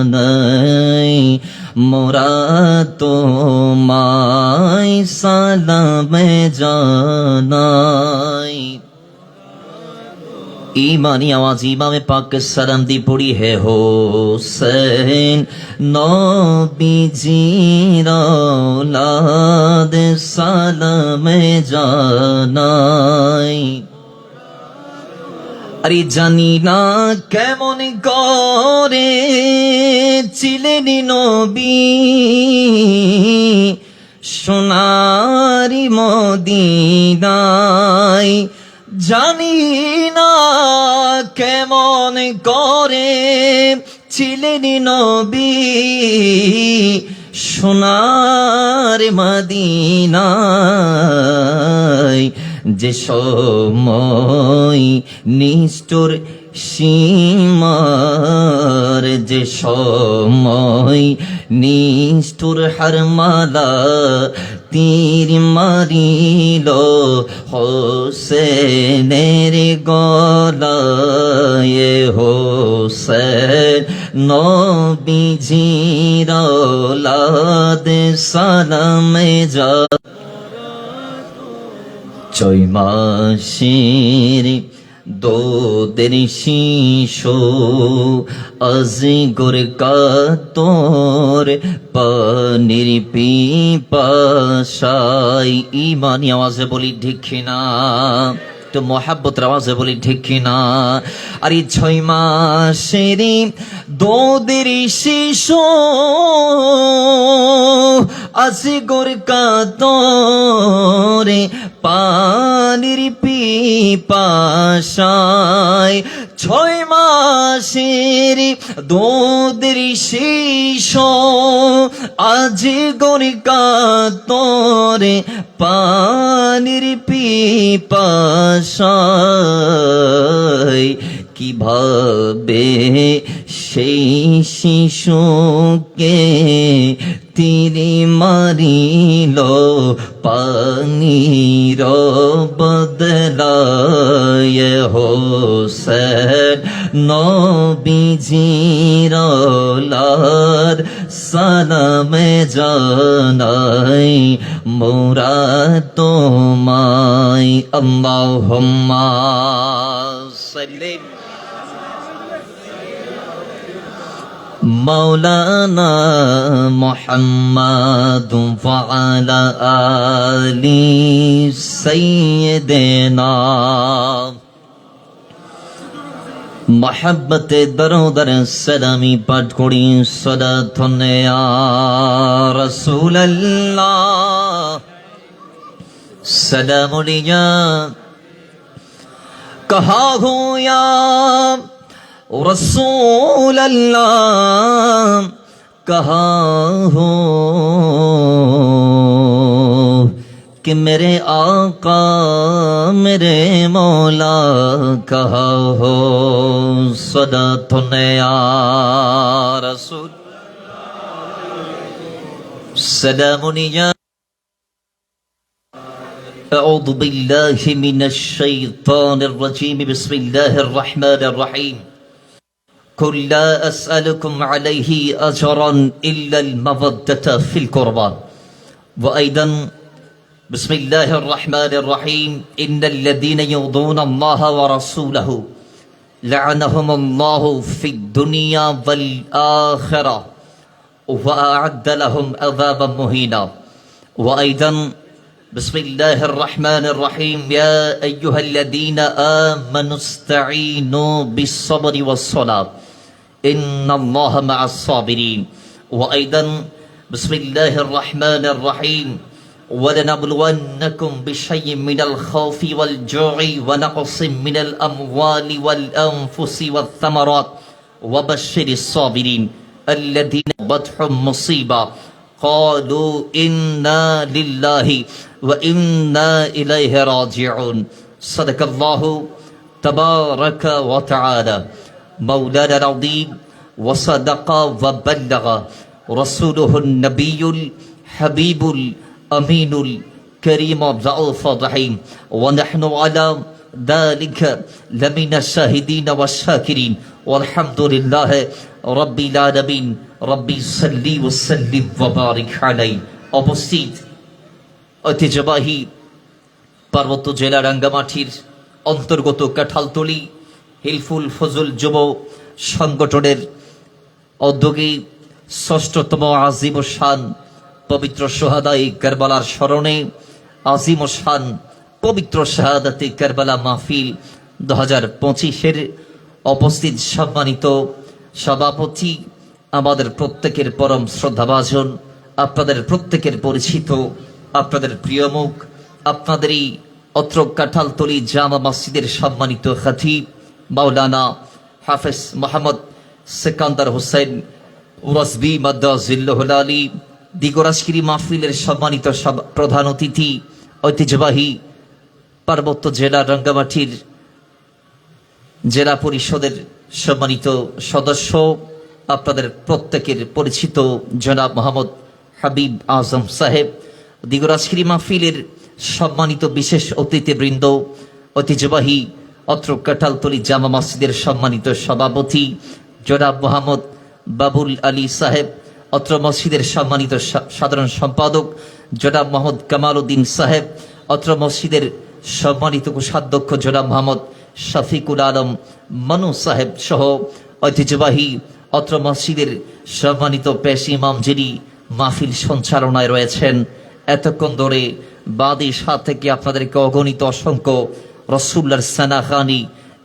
জানাই মোরা তোমায় সালামে জানাই। ईमानी आवाज इमाम पाक के सलाम दी पड़ी है हुसैन नबीजीर औलाद सालाम জানাই। আরে জানি না কেমন করে ছিলেন নবী সোনারি মদিনায়, জানি না কেমন করে ছিলেন নবী সোনার মদিনায়, যে সময় নিষ্ঠুর সীমার, যে সময় নিষ্ঠুর হারমালা তীর মারিল হোসেনের গলায়, হোসেন নবীজির औलाद সালাম যা। ছয় মাসের দুধের শিশু অজগর কাতর পানির পিপাসায়। ঈমানি আওয়াজে বলি ঠিক না, তো মোহাব্বতের আওয়াজে বলি ঠিক না। আর এই 6 মাসের দুধের শিশু অজগর কাতর পানির পিপাসায়, 6 মাসের দুধের শিশু অজগর কাতর পানির পিপাসায়, কিভাবে সেই শিশুকে তীরে মারিল পানির বদলায়, হোসেন নবীজির औलाद সালাম জানাই মোরা তোমায়। আল্লাহুম্মা সাল্লি মৌলানা মুহাম্মাদ ওয়ালা আলি সাইয়্যিদিনা। মোহাব্বতে দরুদ সালামি পাঠ করি সালাতুন ইয়া রাসূলুল্লাহ সালামুন ইয়া কহা হো ইয়া रसूल अल्लाह कहाँ हो कि मेरे आका मेरे मौला कहाँ हो। सदातुन या रसूल सलामुन या। أعوذ بالله من الشيطان الرجيم بسم الله الرحمن الرحيم قل لا أسألكم عليه أجرا إلا المودة في القربى وأيضا بسم الله الرحمن الرحيم إن الذين يؤذون الله ورسوله لعنهم الله في الدنيا والآخرة وأعد لهم عذابا مهينا وأيضا بسم الله الرحمن الرحيم يا أيها الذين آمنوا استعينوا بالصبر والصلاة إن الله مع الصابرين وأيضا بسم الله الرحمن الرحيم ولنبلونكم بشيء من الخوف والجوع ونقص من الأموال والأنفس والثمرات وبشر الصابرين الذين أصابتهم مصيبة قالوا إنا لله وإنا إليه راجعون صدق الله تبارك وتعالى مولانا العظيم وصدق وبلغ رسوله النبي الحبيب الأمين الكريم الرؤوف الرحيم ونحن على ذلك لمن الشاهدين والشاكرين والحمد لله রব্বিল আলামিন রব্বি সাল্লি ওয়া সাল্লিম ওয়া বারিক আলাইহি। উপস্থিত ঐতিহ্যবাহী পার্বত্য জেলা রাঙ্গামাটির অন্তর্গত কাঁঠালতলী হিলফুল ফজল যুব সংগঠনের উদ্যোগে ৬ষ্ঠতম আজিম শান পবিত্র সোহাদায়ে কারবালার স্মরণে আজিম শান পবিত্র শাহাদাতে কারবালা মাহফিল ২০২৫-এর উপস্থিত সম্মানিত সভাপতি, আমাদের প্রত্যেকের পরম শ্রদ্ধাভাজন, আপনাদের প্রত্যেকের পরিচিত, আপনাদের প্রিয় মুখ, আপনাদেরই অত্র কাঁঠালতলী জামা মসজিদের সম্মানিত খতিব মাওলানা হাফেজ মোহাম্মদ সেকান্দার হোসেন ওরাসবি মাদ্দাজিল্লাহুল আলী, দিগরাজগিরি মাহফিলের সম্মানিত প্রধান অতিথি, ঐতিহ্যবাহী পার্বত্য জেলা রাঙ্গামাটির জেলা পরিষদের সম্মানিত সদস্য, আপনাদের প্রত্যেকের পরিচিত জনাব মোহাম্মদ হাবিব আজম সাহেব, দিগরাজগিরি মাহফিলের সম্মানিত বিশেষ অতিথিবৃন্দ, ঐতিহ্যবাহী অত্র কাঁঠালতলী জামা মসজিদের সম্মানিত সভাপতি জনাব মোহাম্মদ বাবুল আলী সাহেব, অত্র মসজিদের সম্মানিত সাধারণ সম্পাদক জনাব মোহাম্মদ কামাল উদ্দিন সাহেব, অত্র মসজিদের সম্মানিত কোষাধ্যক্ষ জনাব মোহাম্মদ শফিকুল আলম মানু সাহেব সহ ঐতিহ্যবাহী অত্র মসজিদের সম্মানিত পেশ ইমাম যিনি মাহফিল সঞ্চালনায় রয়েছেন, এতক্ষণ ধরে বাদী সাথ থেকে আপনাদেরকে অগণিত অসংখ্য রসুল্লাহর সানাখানি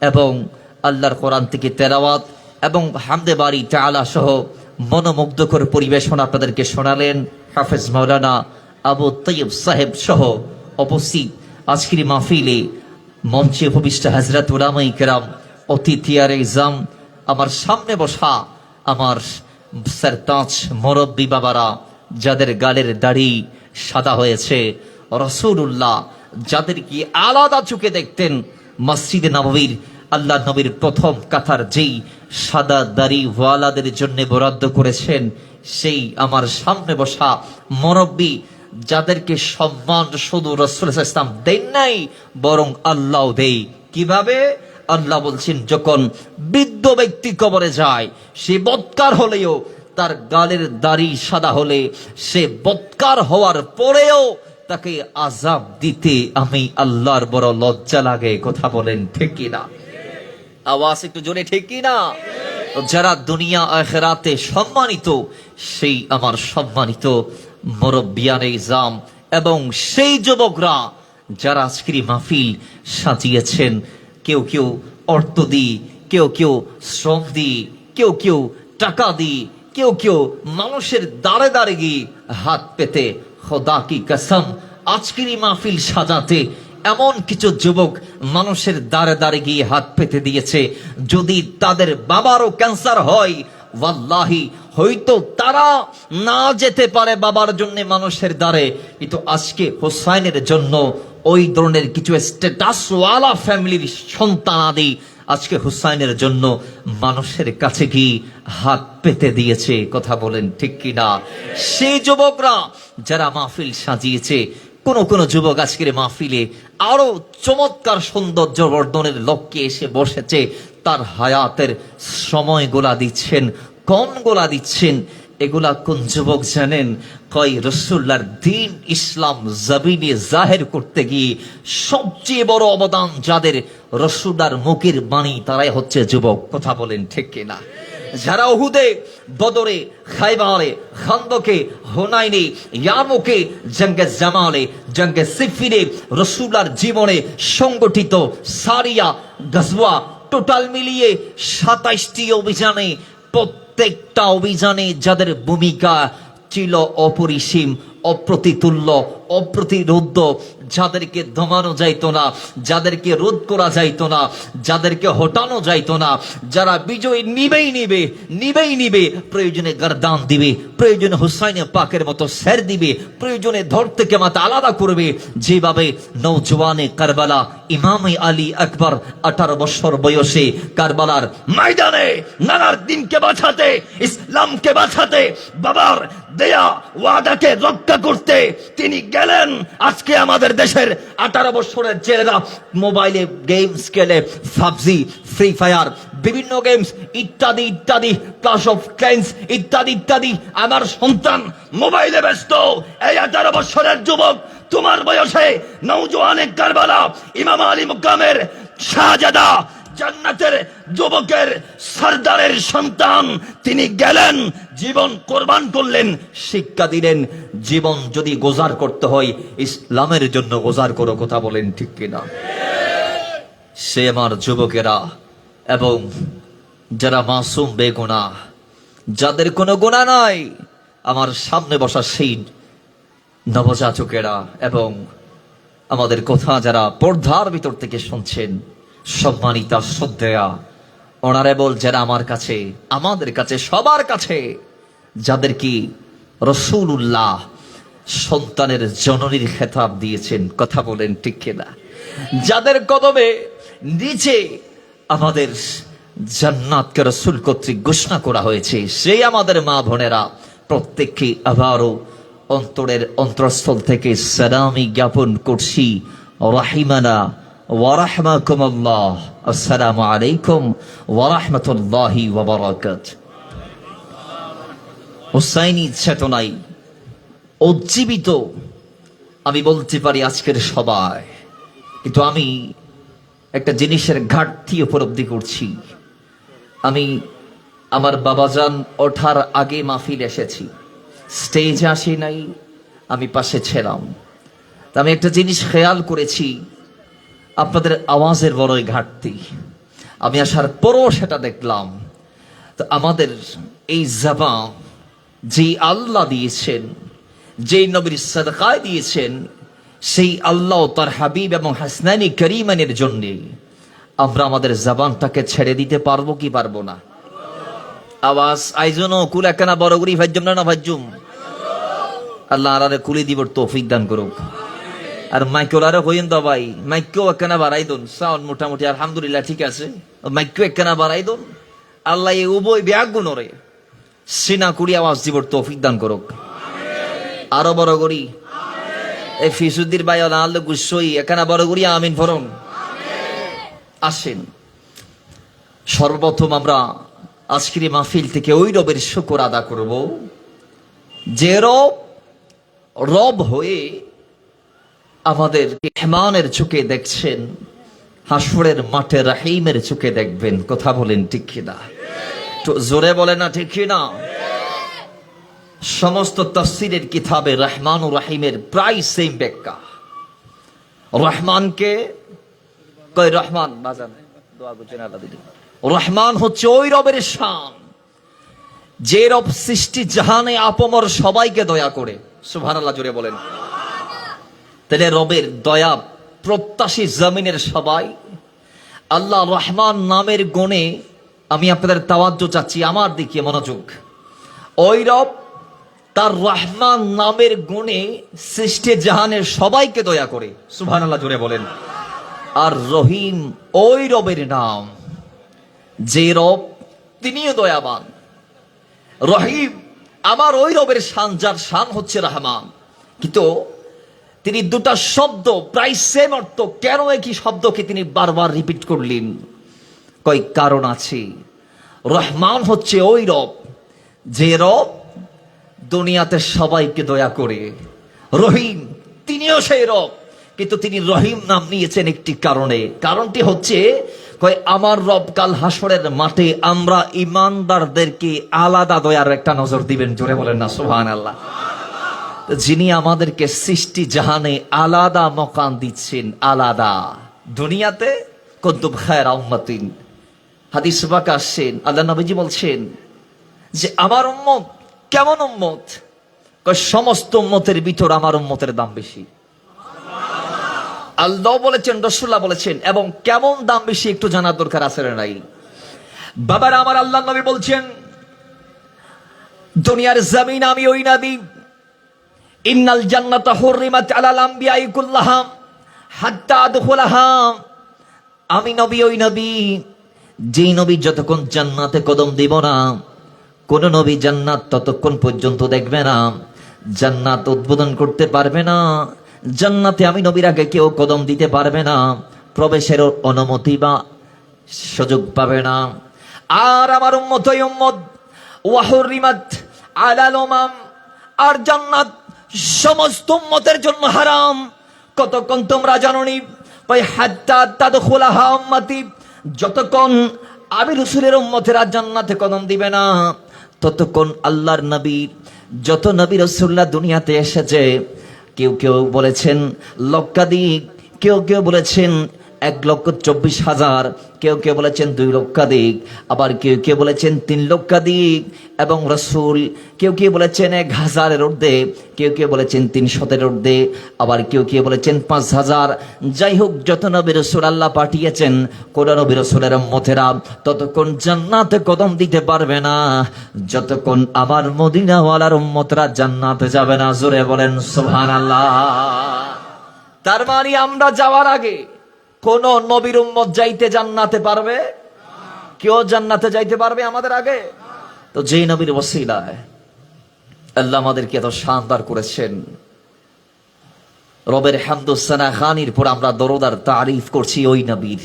এবং আল্লাহর কোরআন থেকে তেলাওয়াত এবং হামদে বাড়ি তাআলা সহ মনোমুগ্ধকর পরিবেশন আপনাদেরকে শোনালেন হাফেজ মাওলানা আবু তৈয়ব সাহেব সহ উপস্থিত আজকের মাহফিলে মঞ্চে উপবিষ্ট হযরত উলামায়ে কেরাম, অতিথিয়ার ইজাম, আমার সামনে বসা আমার সরতাজ মুরব্বী বাবারা, যাদের গালের দাড়ি সাদা হয়েছে, রাসূলুল্লাহ যাদেরকে আলাদা চোখে দেখতেন, মসজিদে নববীর আল্লাহ নবীর প্রথম কাতার যেই সাদা দাড়ি ওয়ালাদের জন্য বরাদ্দ করেছেন, সেই আমার সামনে বসা মুরব্বী, যাদেরকে সম্মান শুধু রাসূল সাল্লাল্লাহু আলাইহি ওয়াসাল্লাম দেন নাই, বরং আল্লাহ দেয়। কিভাবে? আল্লাহ বলছেন, যখন বৃদ্ধ ব্যক্তি কবরে যায়, সে বৎকার হলেও তার গালের দাড়ি সাদা হলে সে বৎকার হওয়ার পরেও তাকে আযাব দিতে আমি আল্লাহর বড় লজ্জা লাগে। কথা বলেন ঠিক কিনা? আওয়াজ একটু জোরে ঠিক কিনা? যারা দুনিয়া আখিরাতে সম্মানিত, সেই আমার সম্মানিত মুরব্বিয়ানে ইজাম এবং সেই যুবকরা যারা আজকের মাহফিল সাজিয়েছেন, কেউ কেউ অর্থ দিয়ে, কেউ কেউ শ্রম দিয়ে, কেউ কেউ টাকা দিয়ে, কেউ কেউ মানুষের দাঁড়ে দাঁড়ে গিয়ে হাত পেতে, খোদা কি কসম আজকের মাহফিল সাজাতে এমন কিছু যুবক মানুষের দ্বারে দ্বারে গিয়ে হাত পেতে দিয়েছে, যদি তাদের বাবারও ক্যান্সার হয়, ওয়াল্লাহি হয়তো তারা না যেতে পারে বাবার জন্য মানুষের দ্বারে, কিন্তু আজকে হোসাইনের জন্য ওই ধরনের কিছু স্ট্যাটাসওয়ালা ফ্যামিলির সন্তান আদি আজকে হুসাইনের জন্য মানুষের কাছে গিয়ে হাত পেতে দিয়েছে। কথা বলেন ঠিক কিনা? সেই যুবকরা যারা মাহফিল সাজিয়েছে, কোন যুবক আজকের মাহফিলে আরো চমৎকার সৌন্দর্য বর্ধনের লক্ষ্যে এসে বসেছে, তার হায়াতের সময়গুলা দিচ্ছেন, কমগুলা দিচ্ছেন। এগুলা কোন যুবক জানেন? কয় রাসূলুল্লাহর দ্বীন ইসলাম জমিনে জাহির করতে গিয়ে সবচেয়ে বড় অবদান যাদের, রাসূলুল্লাহর মুখের বাণী, তারাই হচ্ছে যুবক। কথা বলেন ঠিক কিনা? যারা উহুদে, বদরে, খায়বারে, খান্দকে, হুনাইনে, ইয়ারমুকে, জঙ্গে জামালে, জঙ্গে সিফিনে রাসূলুল্লাহর জীবনে সংগঠিত সারিয়া, গজওয়া টোটাল মিলিয়ে ২৭টি অভিযানে, প্রত্যেকটা অভিযানে যাদের ভূমিকা ছিল অপরিসীম, অপ্রতিতুল্য, অপ্রতিরোধ্য, যাদেরকে দমানো যাইতো না, যাদেরকে রোধ করা যাইতো না, যাদেরকে হটানো যাইতো না, যারা বিজয় নিবেই নিবে, প্রয়োজনে গর্দান দিবে, প্রয়োজনে হুসাইনে পাকের মতো সের দিবে, প্রয়োজনে ধর থেকে মাথা আলাদা করবে। যেভাবে নওজওয়ানে কারবালা ইমামে আলী আকবর 18 বছর বয়সে কারবালার ময়দানে নানার দিনকে বাঁচাতে, ইসলামকে বাঁচাতে, বাবার দেয়া ওয়াদাকে রক্ষা রক্ষা করতে তিনি গেলেন। আজকে আমাদের দেশের 18 বছরের ছেলেরা মোবাইলে গেমস খেলে, পাবজি, ফ্রি ফায়ার, বিভিন্ন গেমস ইত্যাদি ইত্যাদি, ক্লাশ অফ ক্ল্যান্স ইত্যাদি ইত্যাদি। আমার সন্তান মোবাইলে ব্যস্ত। এই 18 বছরের যুবক, তোমার বয়সে নওজোয়ানে কারবালা, ইমাম আলী মুকামের শাহজাদা, জান্নাতের যুবকের সরদারের সন্তান, তিনি গেলেন, জীবন কোরবান করলেন, শিক্ষা দিলেন, জীবন যদি গোজার করতে হয় ইসলামের জন্য গোজার করো। কথা বলেন ঠিক কিনা? সে আমার যুবকেরা এবং যারা মাসুম বেগুনাহ, যাদের কোনো গুনাহ নাই, আমার সামনে বসা সেই নবজাতকেরা এবং আমাদের কথা যারা পর্দার ভিতর থেকে শুনছেন, সম্মানিতা শ্রদ্ধেয়া অনারেবল যারা আমার কাছে, আমাদের কাছে, সবার কাছে, যাদের কি রাসূলুল্লাহ সন্তানের জননীর খেতাব দিয়েছেন। কথা বলেন ঠিক কিনা? যাদের কদমে নিচে আমাদের জান্নাতকে রাসূল কর্তৃক ঘোষণা করা হয়েছে, সেই আমাদের মা বোনেরা প্রত্যেককে আবারও অন্তরের অন্তরস্থল থেকে সালামি জ্ঞাপন করছি। রাহিমানা ওয়া রাহমাকুমুল্লাহ। আসসালামু আলাইকুম ওয়া রাহমাতুল্লাহি ওয়া বারাকাতুহু। হুসাইনি চেতনায় উজ্জীবিত আমি বলতে পারি আজকের সবাই, কিন্তু আমি একটা জিনিসের ঘাটতি উপলব্ধি করছি। আমি আমার বাবাজান ওঠার আগে মাহফিল এসেছি, স্টেজে আসি নাই, আমি পাশে ছিলাম। তা আমি একটা জিনিস খেয়াল করেছি, আপনাদের আওয়াজের বড়ই ঘাটতি। আমি আসার পরও সেটা দেখলাম। তো আমাদের এই জবান যেই আল্লাহ দিয়েছেন, যেই নবীর সাদকায় দিয়েছেন, সেই আল্লাহ তার হাবিব এবং হাসনানি করিমানের জন্য আমরা আমাদের জবানটাকে ছেড়ে দিতে পারবো কি পারবো না? আওয়াজ আইজনো কুল একখানা বড় করি ভাজ্যম না ভাজ্যুম। আল্লাহ আরে কুলি দিবর তৌফিক দান করুক। আর মাইকোলারে হইন তো ভাই, মাইকো একখানা বাড়াই দন, সাউন্ড মোটামুটি আলহামদুলিল্লাহ ঠিক আছে, মাইকো একখানা বাড়াই দন। আল্লাহ এই উভয় ব্যাগ গুণরে সিনা কুড়ি আওয়াজ দিবর তৌফিক দান করুক। আরো বড় করি এই ফিসুদ্দির ভাই আল্লাহ গুসই একখানা বড় করি আমিন ফরন। আসেন, সর্বপ্রথম আমরা আজকের মাহফিল থেকে ওই রবের শুকর আদা করব যে রব হয়ে আমাদের মেহমানের চোখে দেখছেন, হাসরের মাঠে রাহিমের চোখে দেখবেন। কথা বলেন ঠিক কিনা? জোরে বলে না ঠিক কিনা? সমস্ত তাফসীরের কিতাবে রহমান ও রাহিমের প্রায় সেম ব্যাখ্যা। রহমানকে কয় রহমান বাজান দোয়া করছেন আল্লাহ দিদি। রহমান হচ্ছে ওই রবের শান যে রব সৃষ্টি জাহানে আপমর সবাইকে দয়া করে। সুবহানাল্লাহ জোরে বলেন। তাহলে রবের দয়া প্রত্যাশী জমিনের সবাই আল্লাহ রহমান নামের গুণে আমি আপনাদের তাওয়াজ্জু চাচ্ছি, আমার দিকে মনোযোগ। ওই রব তার রহমান নামের গুণে সৃষ্টি জাহানের সবাইকে দয়া করে। সুবহানাল্লাহ জোরে বলেন। আর রহিম ওই রবের নাম যে রব তিনিও দয়াবান। রহিম আমার ওই রবের শান যার শান হচ্ছে রহমান, কিন্তু তিনি দুটা শব্দ প্রায় সেম অর্থ, কেন একই শব্দকে তিনি বারবার রিপিট করলেন? কয় কারণ আছে। রহমান হচ্ছে ওই রব যে রব দুনিয়াতে সবাইকে দয়া করে। রহিম তিনিও সেই রব, কিন্তু তিনি রহিম নাম নিয়েছেন একটি কারণে। কারণটি হচ্ছে কয় আমার রব কাল হাসরের মাঠে আমরা ইমানদারদেরকে আলাদা দয়ার একটা নজর দিবেন। জোরে বলেন না সুবহানাল্লাহ। যিনি আমাদেরকে সৃষ্টি জাহানে আলাদা মকান দিচ্ছেন, আলাদা। দুনিয়াতে কুনতুম খায়রা উম্মাতিন, হাদিস পাক আসছেন, আল্লাহ নবীজি বলছেন যে আমার উম্মত কেমন উম্মত? কয় সমস্ত উম্মতের ভিতর আমার উম্মতের দাম বেশি। আল্লাহ বলেছেন, রাসূলুল্লাহ বলেছেন, এবং কেমন দাম বেশি একটু জানার দরকার আছে না নাই? বাবার আমার আল্লাহ নবী বলছেন দুনিয়ার জমিন আমি ওই নবী, ইন্নাল জান্নাতা হুররিমাত আলাল আমবিয়াই কুল্লাহাম হাত্তা আদখুলাহা। আমি নবী ওই নবী যেই নবী যতক্ষণ জান্নাতে কদম দিব না, কোন নবী জান্নাত ততক্ষণ পর্যন্ত দেখবে না জান্নাত উদ্বোধন করতে পারবে না, জান্নাতে আমি নবীর আগে কেউ কদম দিতে পারবে না, প্রবেশের অনুমতি বা সুযোগ পাবে না। আর আমার উম্মত ওই উম্মত ওয়াহুরিমাত আলাল উমাম, আর জান্নাত সমস্ত উম্মতের জন্য হারাম। কতক্ষণ তোমরা জানোনি, ওই হাত্তা তাদখুলাহা উম্মতি, যতক্ষণ আমি রাসূলের উম্মতেরা জান্নাতে কদম দিবে না, ততক্ষণ আল্লাহর নবী, যত নবী রাসূলুল্লাহ দুনিয়াতে এসেছে, কেউ কেউ বলেছেন লক্ষাধিক, কেউ কেউ বলেছেন 1,24,000, কেউ কেউ বলেছেন 2 লক্ষাধিক, আবার কেউ কেউ বলেছেন 3 লক্ষাধিক, এবং রাসূল কেউ কেউ বলেছেন 1,000-এর ঊর্ধ্বে, কেউ কেউ বলেছেন 300-এর ঊর্ধ্বে, আবার কেউ কেউ বলেছেন 5,000। যাই হোক, যত নবী রাসূল আল্লাহ পাঠিয়েছেন, কোন নবী রাসূলের উম্মতেরা ততক্ষণ জান্নাতে কদম দিতে পারবে না, যতক্ষণ আমার মদিনাওয়ালার উম্মতরা জান্নাতে যাবে না। জোরে বলেন সুবহানাল্লাহ। তার মানে আমরা যাওয়ার আগে কোন নবীর উম্মত যাইতে জান্নাতে পারবে? কেউ জান্নাতে যাইতে পারবে আমাদের আগে? তো যেই নবীর ওসিলায় আল্লাহ আমাদেরকে এত শানদার করেছেন, রবের হামদুসানা খানির পর আমরা দরুদ আর তারিফ করছি ওই নবীর।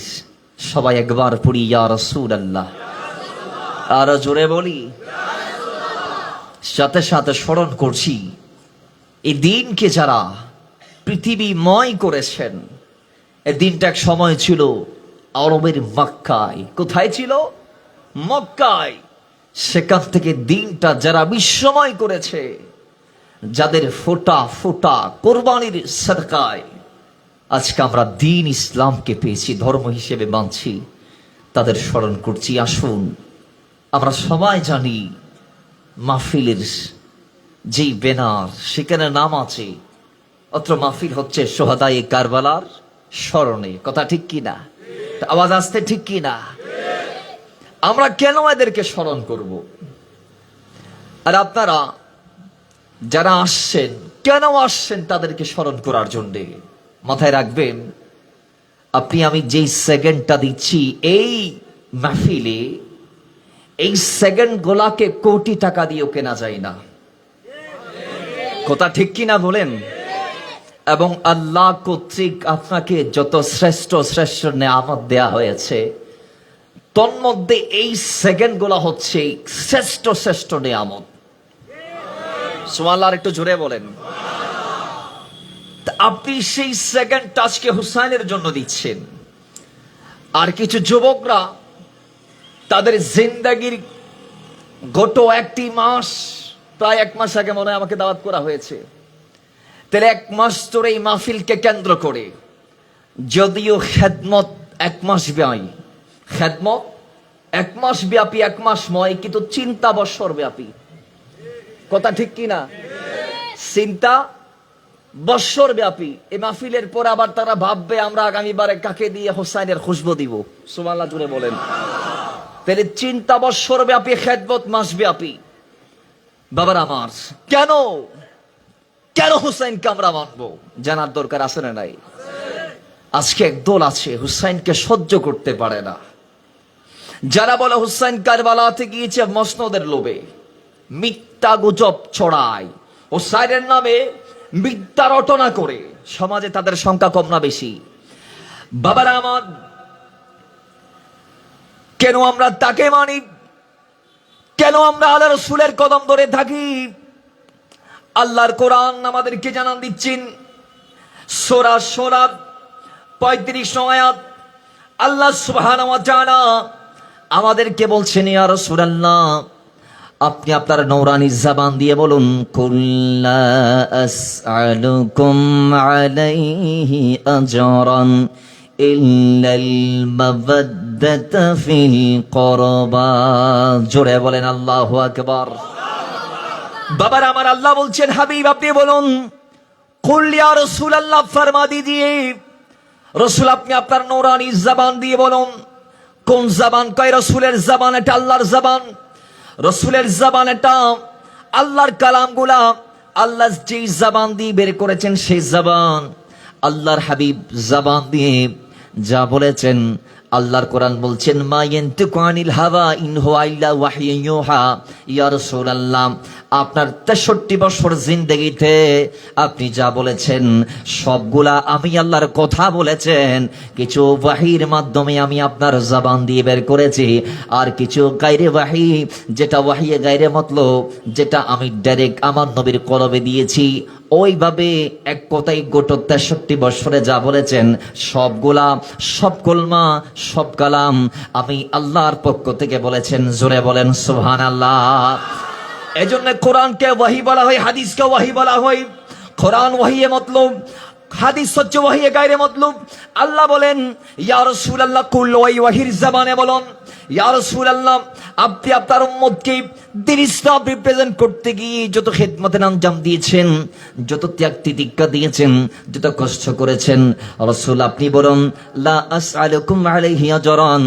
সবাই একবার পড়ি ইয়া রাসূলুল্লাহ, আর জোরে বলি, সাথে সাথে স্মরণ করছি এই দিনকে যারা পৃথিবীময় করেছেন। এই দিনটা এক সময় ছিল আরবের মক্কায়। কোথায় ছিল? মক্কায়। সেখান থেকে দিনটা যারা বিশ্বময় করেছে, যাদের ফোঁটা ফোঁটা কোরবানির সদকায় আজকে আমরা দিন ইসলামকে পেয়েছি, ধর্ম হিসেবে মানছি, তাদের স্মরণ করছি। আসুন, আমরা সবাই জানি মাহফিলের যেই ব্যানার, সেখানে নাম আছে, অত্র মাহফিল হচ্ছে সোহাদায়ে কারবালার স্মরণে। কথা ঠিক কি না? আওয়াজ আসতে ঠিক কি না? আমরা কেন এদেরকে স্মরণ করব? আর আপনারা যারা আসছেন, কেন আসছেন তাদেরকে স্মরণ করার জন্য? মাথায় রাখবেন, আপনি আমি যেই সেকেন্ডটা দিচ্ছি এই মাহফিলে, এই সেকেন্ড গোলাকে কোটি টাকা দিয়েও কেনা যায় না। কথা ঠিক কি না বলেন? এবং আল্লাহ কর্তৃক আপনাকে যত শ্রেষ্ঠ শ্রেষ্ঠ নেয়ামত দেয়া হয়েছে, তন্মধ্যে এই সেকেন্ড গুলা হচ্ছে শ্রেষ্ঠ শ্রেষ্ঠ নেয়ামত। সুবহানাল্লাহ, একটু জোরে বলেন। আপনি সেই সেকেন্ড টাচকে হুসাইনের জন্য দিচ্ছেন। আর কিছু যুবকরা তাদের জিন্দেগির গত একটি মাস, প্রায় 1 মাস আগে মনে হয় আমাকে দাওয়াত করা হয়েছে, তাহলে 1 মাস ধরে এই মাহফিলকে কেন্দ্র করে, যদিও খেদমত 1 মাস ব্যাপী, খেদমত 1 মাস ব্যাপী, 1 মাস নয়, কিন্তু চিন্তা বৎসর ব্যাপী। কথা ঠিক কিনা? চিন্তা বৎসর ব্যাপী। এই মাহফিলের পর আবার তারা ভাববে আমরা আগামীবারে কাকে দিয়ে হোসাইনের খুশবু দিব। সুবহানাল্লাহ জুড়ে বলেন। তাহলে চিন্তা বৎসর ব্যাপী, খেদমত মাস ব্যাপী। বাবার আমার, কেন কেন হুসাইনকে আমরা মানবো জানার দরকার আছে না নাই? আজকে একদল আছে হুসাইনকে সহ্য করতে পারে না, যারা বলে হুসাইন কারবালাতে গিয়েছে মসনদের লোভে, মিথ্যা গুজব ছড়ায়, হুসাইনের নামে মিথ্যা রটনা করে। সমাজে তাদের সংখ্যা কম না বেশি? বাবার আমার, কেন আমরা তাকে মানি? কেন আমরা আল্লাহ রাসূলের কদম ধরে থাকি? আল্লাহর কোরআন আমাদেরকে জানান দিচ্ছেন, সূরা শূরা 35 আয়াত। আল্লাহ সুবহানাহু ওয়া তাআলা আমাদেরকে বলছেন, ইয়া রাসূলুল্লাহ, আপনি আপনার নূরানি জবান দিয়ে বলুন, কুল লা আসআলুকুম আলাইহি আজরান ইল্লাল মাওয়াদ্দাতা ফিল কুরবা। জোরে বলেন আল্লাহু আকবার। বাবার আমার, আল্লাহ বলছেন, হাবিব আপনি বলুন, কুল ইয়া রাসূলুল্লাহ, ফরমা দিজিয়ে রাসূল আপনি আপনার নূরানি জবান দিয়ে বলুন। কোন জবান? কয় রাসূলের জবান, এটা আল্লাহর জবান। রাসূলের জবান এটা, আল্লাহর কালামগুলা আল্লাহ যে জবান দিয়ে বের করেছেন সেই জবান। আল্লাহর হাবিব জবান দিয়ে যা বলেছেন আল্লাহর কোরআন বলছেন মা ইয়ানতিকু আনিল হাওয়া ইন হুয়া ইল্লা ওয়াহয়ুন ইউহা। ইয়া রাসূলুল্লাহ, আপনার 63 বছর জিন্দেগিতে আপনি যা বলেছেন সবগুলা আমি আল্লাহর কথা বলেছেন। কিছু ওয়াহির মাধ্যমে আমি আপনার জবান দিয়ে বের করেছি, আর কিছু গায়রে ওয়াহি, যেটা ওয়াহিয়ে গায়রে মতলব, যেটা আমি ডাইরেক্ট আমার নবীর কলবে দিয়েছি। ওইভাবে এক কথাই গোটা 63 বছরে যা বলেছেন সবগুলা, সব কলমা, সব কালাম আমি আল্লাহর পক্ষ থেকে বলেছেন। জোরে বলেন সুবহানাল্লাহ। এজন্য কোরআনকে ওয়াহি বলা হয়, হাদিসকে ওয়াহি বলা হয়। কোরআন ওয়াহিয়ে মতলব, হাদিস হচ্ছে ওয়াহিয়ে গায়রে মতলব। আল্লাহ বলেন ইয়া রাসূলুল্লাহ কুল ওয়াহির জবানে বলুন, ইয়া রাসূলুল্লাহ আপনি আপনার উম্মতকে দ্বীন ইসলাম রিপ্রেজেন্ট করতে গিয়ে যত খেদমতের আঞ্জাম দিয়েছেন, যত ত্যাগ তিতিক্ষা দিয়েছেন, যত কষ্ট করেছেন, রাসূল আপনি বলুন লা আসআলুকুম আলাইহি আজরান।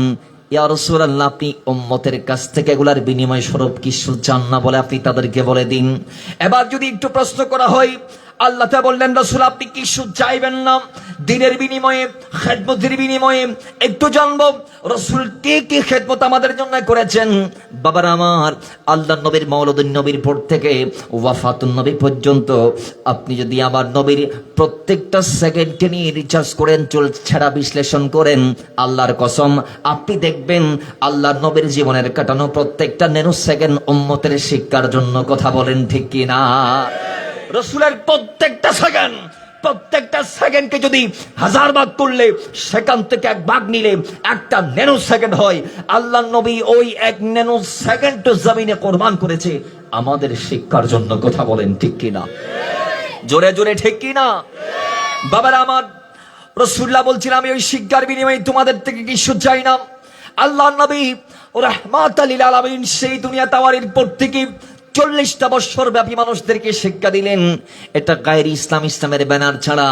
ইয়া রাসূলুল্লাহ আপনি উম্মতের কাছ থেকে এগুলার বিনিময় স্বরূপ কিছু চান না বলে আপনি তাদেরকে বলে দিন। এবার যদি একটু প্রশ্ন করা হয়, আল্লাহ তা বললেন রাসূল আপনি কিছু চাইবেন না দ্বীনের বিনিময়ে, খেদমতের বিনিময়ে, একটু জানবো রাসূল কি কি খেদমত আমাদের জন্য করেছেন। বাবার আমার, আল্লাহ নবীর মাওলাদুন নবীর পর থেকে ওয়াফাতুন নবী পর্যন্ত আপনি যদি আমার নবীর প্রত্যেকটা সেকেন্ডকে নিয়ে রিচার্জ করেন, চুল ছাড়া বিশ্লেষণ করেন, আল্লাহর কসম আপনি দেখবেন আল্লাহর নবীর জীবনের কাটানো প্রত্যেকটা ন্যানো সেকেন্ড উম্মতের শিক্ষার জন্য। কথা বলেন ঠিক কিনা? রাসূলের প্রত্যেকটা সেকেন্ডকে যদি 1000 ভাগ করলে সেখান থেকে 1 ভাগ নিলে একটা ন্যানো সেকেন্ড হয়। আল্লাহ নবী ওই 1 ন্যানো সেকেন্ড জমিনে কোরবান করেছে আমাদের শিক্ষার জন্য। কথা বলেন ঠিক কিনা? জোরে জোরে ঠিক কিনা? বাবারা আমার, রাসূলুল্লাহ বলছিলাম আমি ওই শিক্ষার বিনিময়ে তোমাদের থেকে কিছু চাই না। আল্লাহ নবী রাহমাতাল লিল আলামিন সেই দুনিয়া তাওয়ারির পর থেকে 40টা বছর ব্যাপী মানুষদেরকে শিক্ষা দিলেন। এটা গায়রে ইসলামের ব্যানার ছাড়া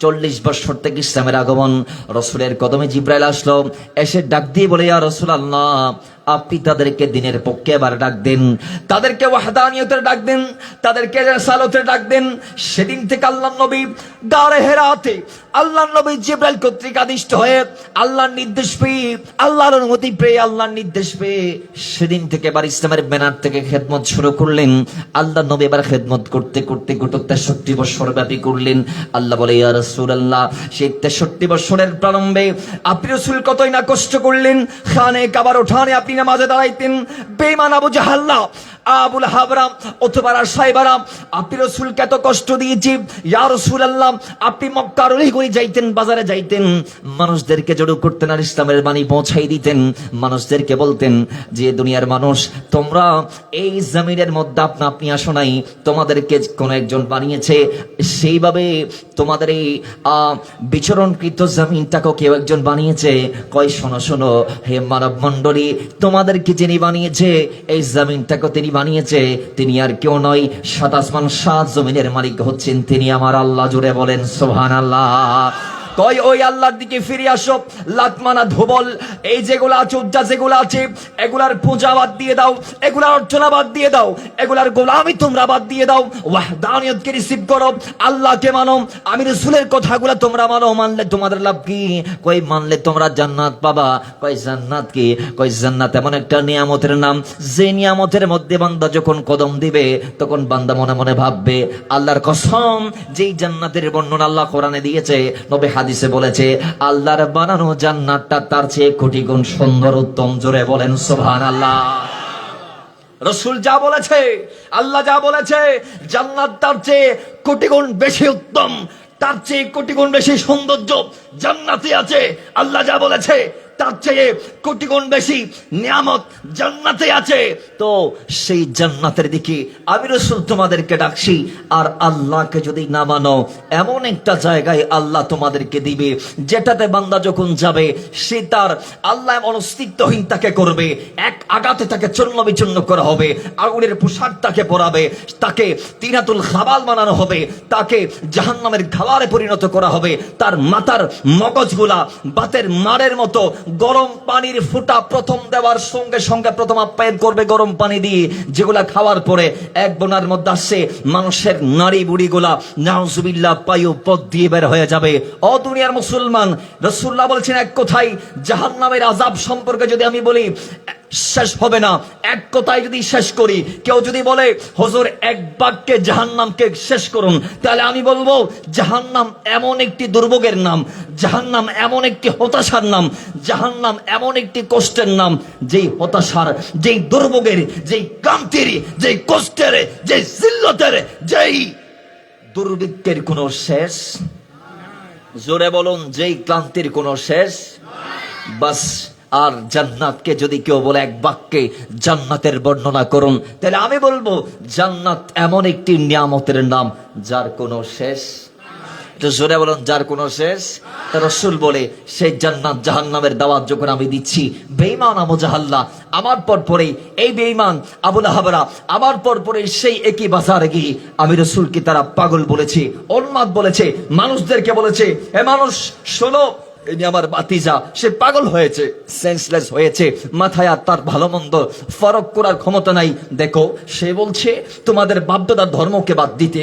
40 বছর থেকে ইসলামের আগমন। রাসূলের কদমে জিবরাইল আসলো, এসে ডাক দিয়ে বলে ইয়া রাসূলুল্লাহ আপনি তাদেরকে দ্বীনের পক্ষে এবার ডাক দেন, তাদেরকে ওয়াহদানিয়তের ডাক দেন, তাদেরকে রিসালাতের ডাক দেন। সেদিন থেকে আল্লাহর নবী গারে হেরাতে আল্লাহর নবী জিবরাইল কর্তৃক আদিষ্ট হয়ে আল্লাহর নির্দেশ পেয়ে, আল্লাহর অনুমতি পেয়ে, আল্লাহর নির্দেশ পেয়ে সেদিন থেকে এবার ইসলামের ব্যানার থেকে খেদমত শুরু করলেন। আল্লাহর নবী এবার খেদমত করতে করতে গোটা 63 বছর ব্যাপী করলেন। আল্লাহ বলে ইয়া রাসূলুল্লাহ সেই 63 বছরের প্রারম্ভে আপনি রাসূল কতই না কষ্ট করলেন। খানে কাবার ওঠানে আপনি নামাজে দাঁড়াইতেন। বেঈমান আবু জাহাল, আবুল হাবরাম অথবা সাইবারা আপনি রাসূলকে এত কষ্ট দিয়েছি। ইয়া রাসূলুল্লাহ আপনি মক্কার অলিগলি যাইতেন, বাজারে যাইতেন, মানুষদেরকে জড়ো করতেন আর ইসলামের বাণী পৌঁছাই দিতেন। মানুষদেরকে বলতেন যে দুনিয়ার মানুষ তোমরা এই জমিনের মধ্যে আপনি আসো নাই, তোমাদেরকে কোন একজন বানিয়েছে। সেইভাবে তোমাদের এই বিচরণকৃত জমিনটাকে কেউ একজন বানিয়েছে। কয় শোনো শোনো হে মানব মণ্ডলী, তোমাদেরকে যিনি বানিয়েছে এই জমিনটাকে তিনি বানিয়েছে, তিনি আর কেউ নয়, 7 আসমান 7 জমিনের মালিক হচ্ছেন তিনি আমার আল্লাহ। জুড়ে বলেন সুবহানাল্লাহ। কই ওই আল্লাহর দিকে ফিরে আসো। লাতমানা ধোবল এই যেগুলো আছে, উজ্জা যেগুলো আছে, এগুলার পূজা বাদ দিয়ে দাও, এগুলার অর্চনা বাদ দিয়ে দাও, এগুলার গোলামি তোমরা বাদ দিয়ে দাও। ওয়াহদানিয়তকে রিসিভ করো, আল্লাহকে মানো, আমি রাসূলের কথাগুলো তোমরা মানো। মানলে তোমাদের লাভ কি? কই মানলে তোমরা জান্নাত পাবা। কই জান্নাত কি? কই জান্নাত এমন একটা নিয়ামতের নাম, যে নিয়ামতের মধ্যে বান্দা যখন কদম দিবে তখন বান্দা মনে মনে ভাববে আল্লাহর কসম, যেই জান্নাতের বর্ণনা আল্লাহ কোরআনে দিয়েছে, নবী হাদিসে বলেছে, আল্লাহর বানানো জান্নাতটা তার চেয়ে কোটি গুণ সুন্দর, উত্তম। জোরে বলেন সুবহানাল্লাহ। রাসূল যা বলেছে, আল্লাহ যা বলেছে, জান্নাত তার চেয়ে কোটি গুণ বেশি উত্তম, তার চেয়ে কোটি গুণ বেশি সৌন্দর্য জান্নাতে আছে। আল্লাহ যা বলেছে তার চেয়ে কোটি গুণ বেশি নিয়ামত জান্নাতে আছে। তো সেই জান্নাতের দিকে আমি রাসূল তোমাদেরকে ডাকছি। আর আল্লাহকে যদি না মানো, এমন একটা জায়গায় আল্লাহ তোমাদেরকে দিবে যেটাতে বান্দা যখন যাবে সে তার আল্লাহ এমন অস্তিত্বহীন তাকে করবে, এক আঘাতে তাকে চূর্ণ বিচূর্ণ করা হবে, আগুনের পোশাক তাকে পরাবে, তাকে তিনাতুল খাবাল বানানো হবে, তাকে জাহান্নামের খাবারে পরিণত করা হবে, তার মাথার মগজগুলা বাতের মারের মতো গরম পানির ফুটা প্রথম দেওয়ার সঙ্গে সঙ্গে প্রথম আপ্যায়ন করবে গরম পানি দিয়ে, যেগুলা খাওয়ার পরে এক বোনার মধ্যে আসছে মানুষের নাড়ি বুড়ি গুলা নাউজুবিল্লাহ পায়ু পথ দিয়ে বের হয়ে যাবে। ও দুনিয়ার মুসলমান, রাসূলুল্লাহ বলছেন এক কথায় জাহান্নামের আযাব সম্পর্কে যদি আমি বলি শেষ হবে না। এক কথায় যদি শেষ করি, কেউ যদি বলে হুজুর এক বাক্যে জাহান্নামকে শেষ করুন, তাহলে আমি বলবো জাহান্নাম এমন একটি দুর্ভোগের নাম, জাহান্নাম এমন একটি হতাশার নাম, জাহান্নাম এমন একটি কষ্টের নাম, যেই হতাশার, যেই দুর্ভোগের, যেই ক্লান্তির, যেই কষ্টের, যেই জিল্লতের, যেই দুর্ভিক্ষের কোনো শেষ। জোরে বলুন, যেই ক্লান্তির কোনো শেষ। বাস। আর জান্নাতকে যদি কেউ বলে এক বাক্যে জান্নাতের বর্ণনা করুন, তাহলে আমি বলবো জান্নাত এমন একটি নিয়ামতের নাম যার কোনো শেষ। জোরে বলুন, যার কোনো শেষ। তা রাসূল বলে সেই জান্নাত জাহান্নামের দাওয়াত যখন আমি দিচ্ছি, বেঈমান আবু জাহাল্লা আমার পর পরে, এই বেঈমান আবু লাহাবরা আমার পর পরে সেই একই বাজারে গিয়ে আমি রাসূলকে তারা পাগল বলেছে, উন্মাদ বলেছে, মানুষদেরকে বলেছে এ মানুষ শোনো, ইনি আমার ভাতিজা, সে পাগল হয়েছে, সেন্সলেস হয়েছে, মাথায় আর তার ভালো মন্দ ফরক করার ক্ষমতা নাই। দেখো সে বলছে তোমাদের বাপদাদার ধর্মকে বাদ দিতে।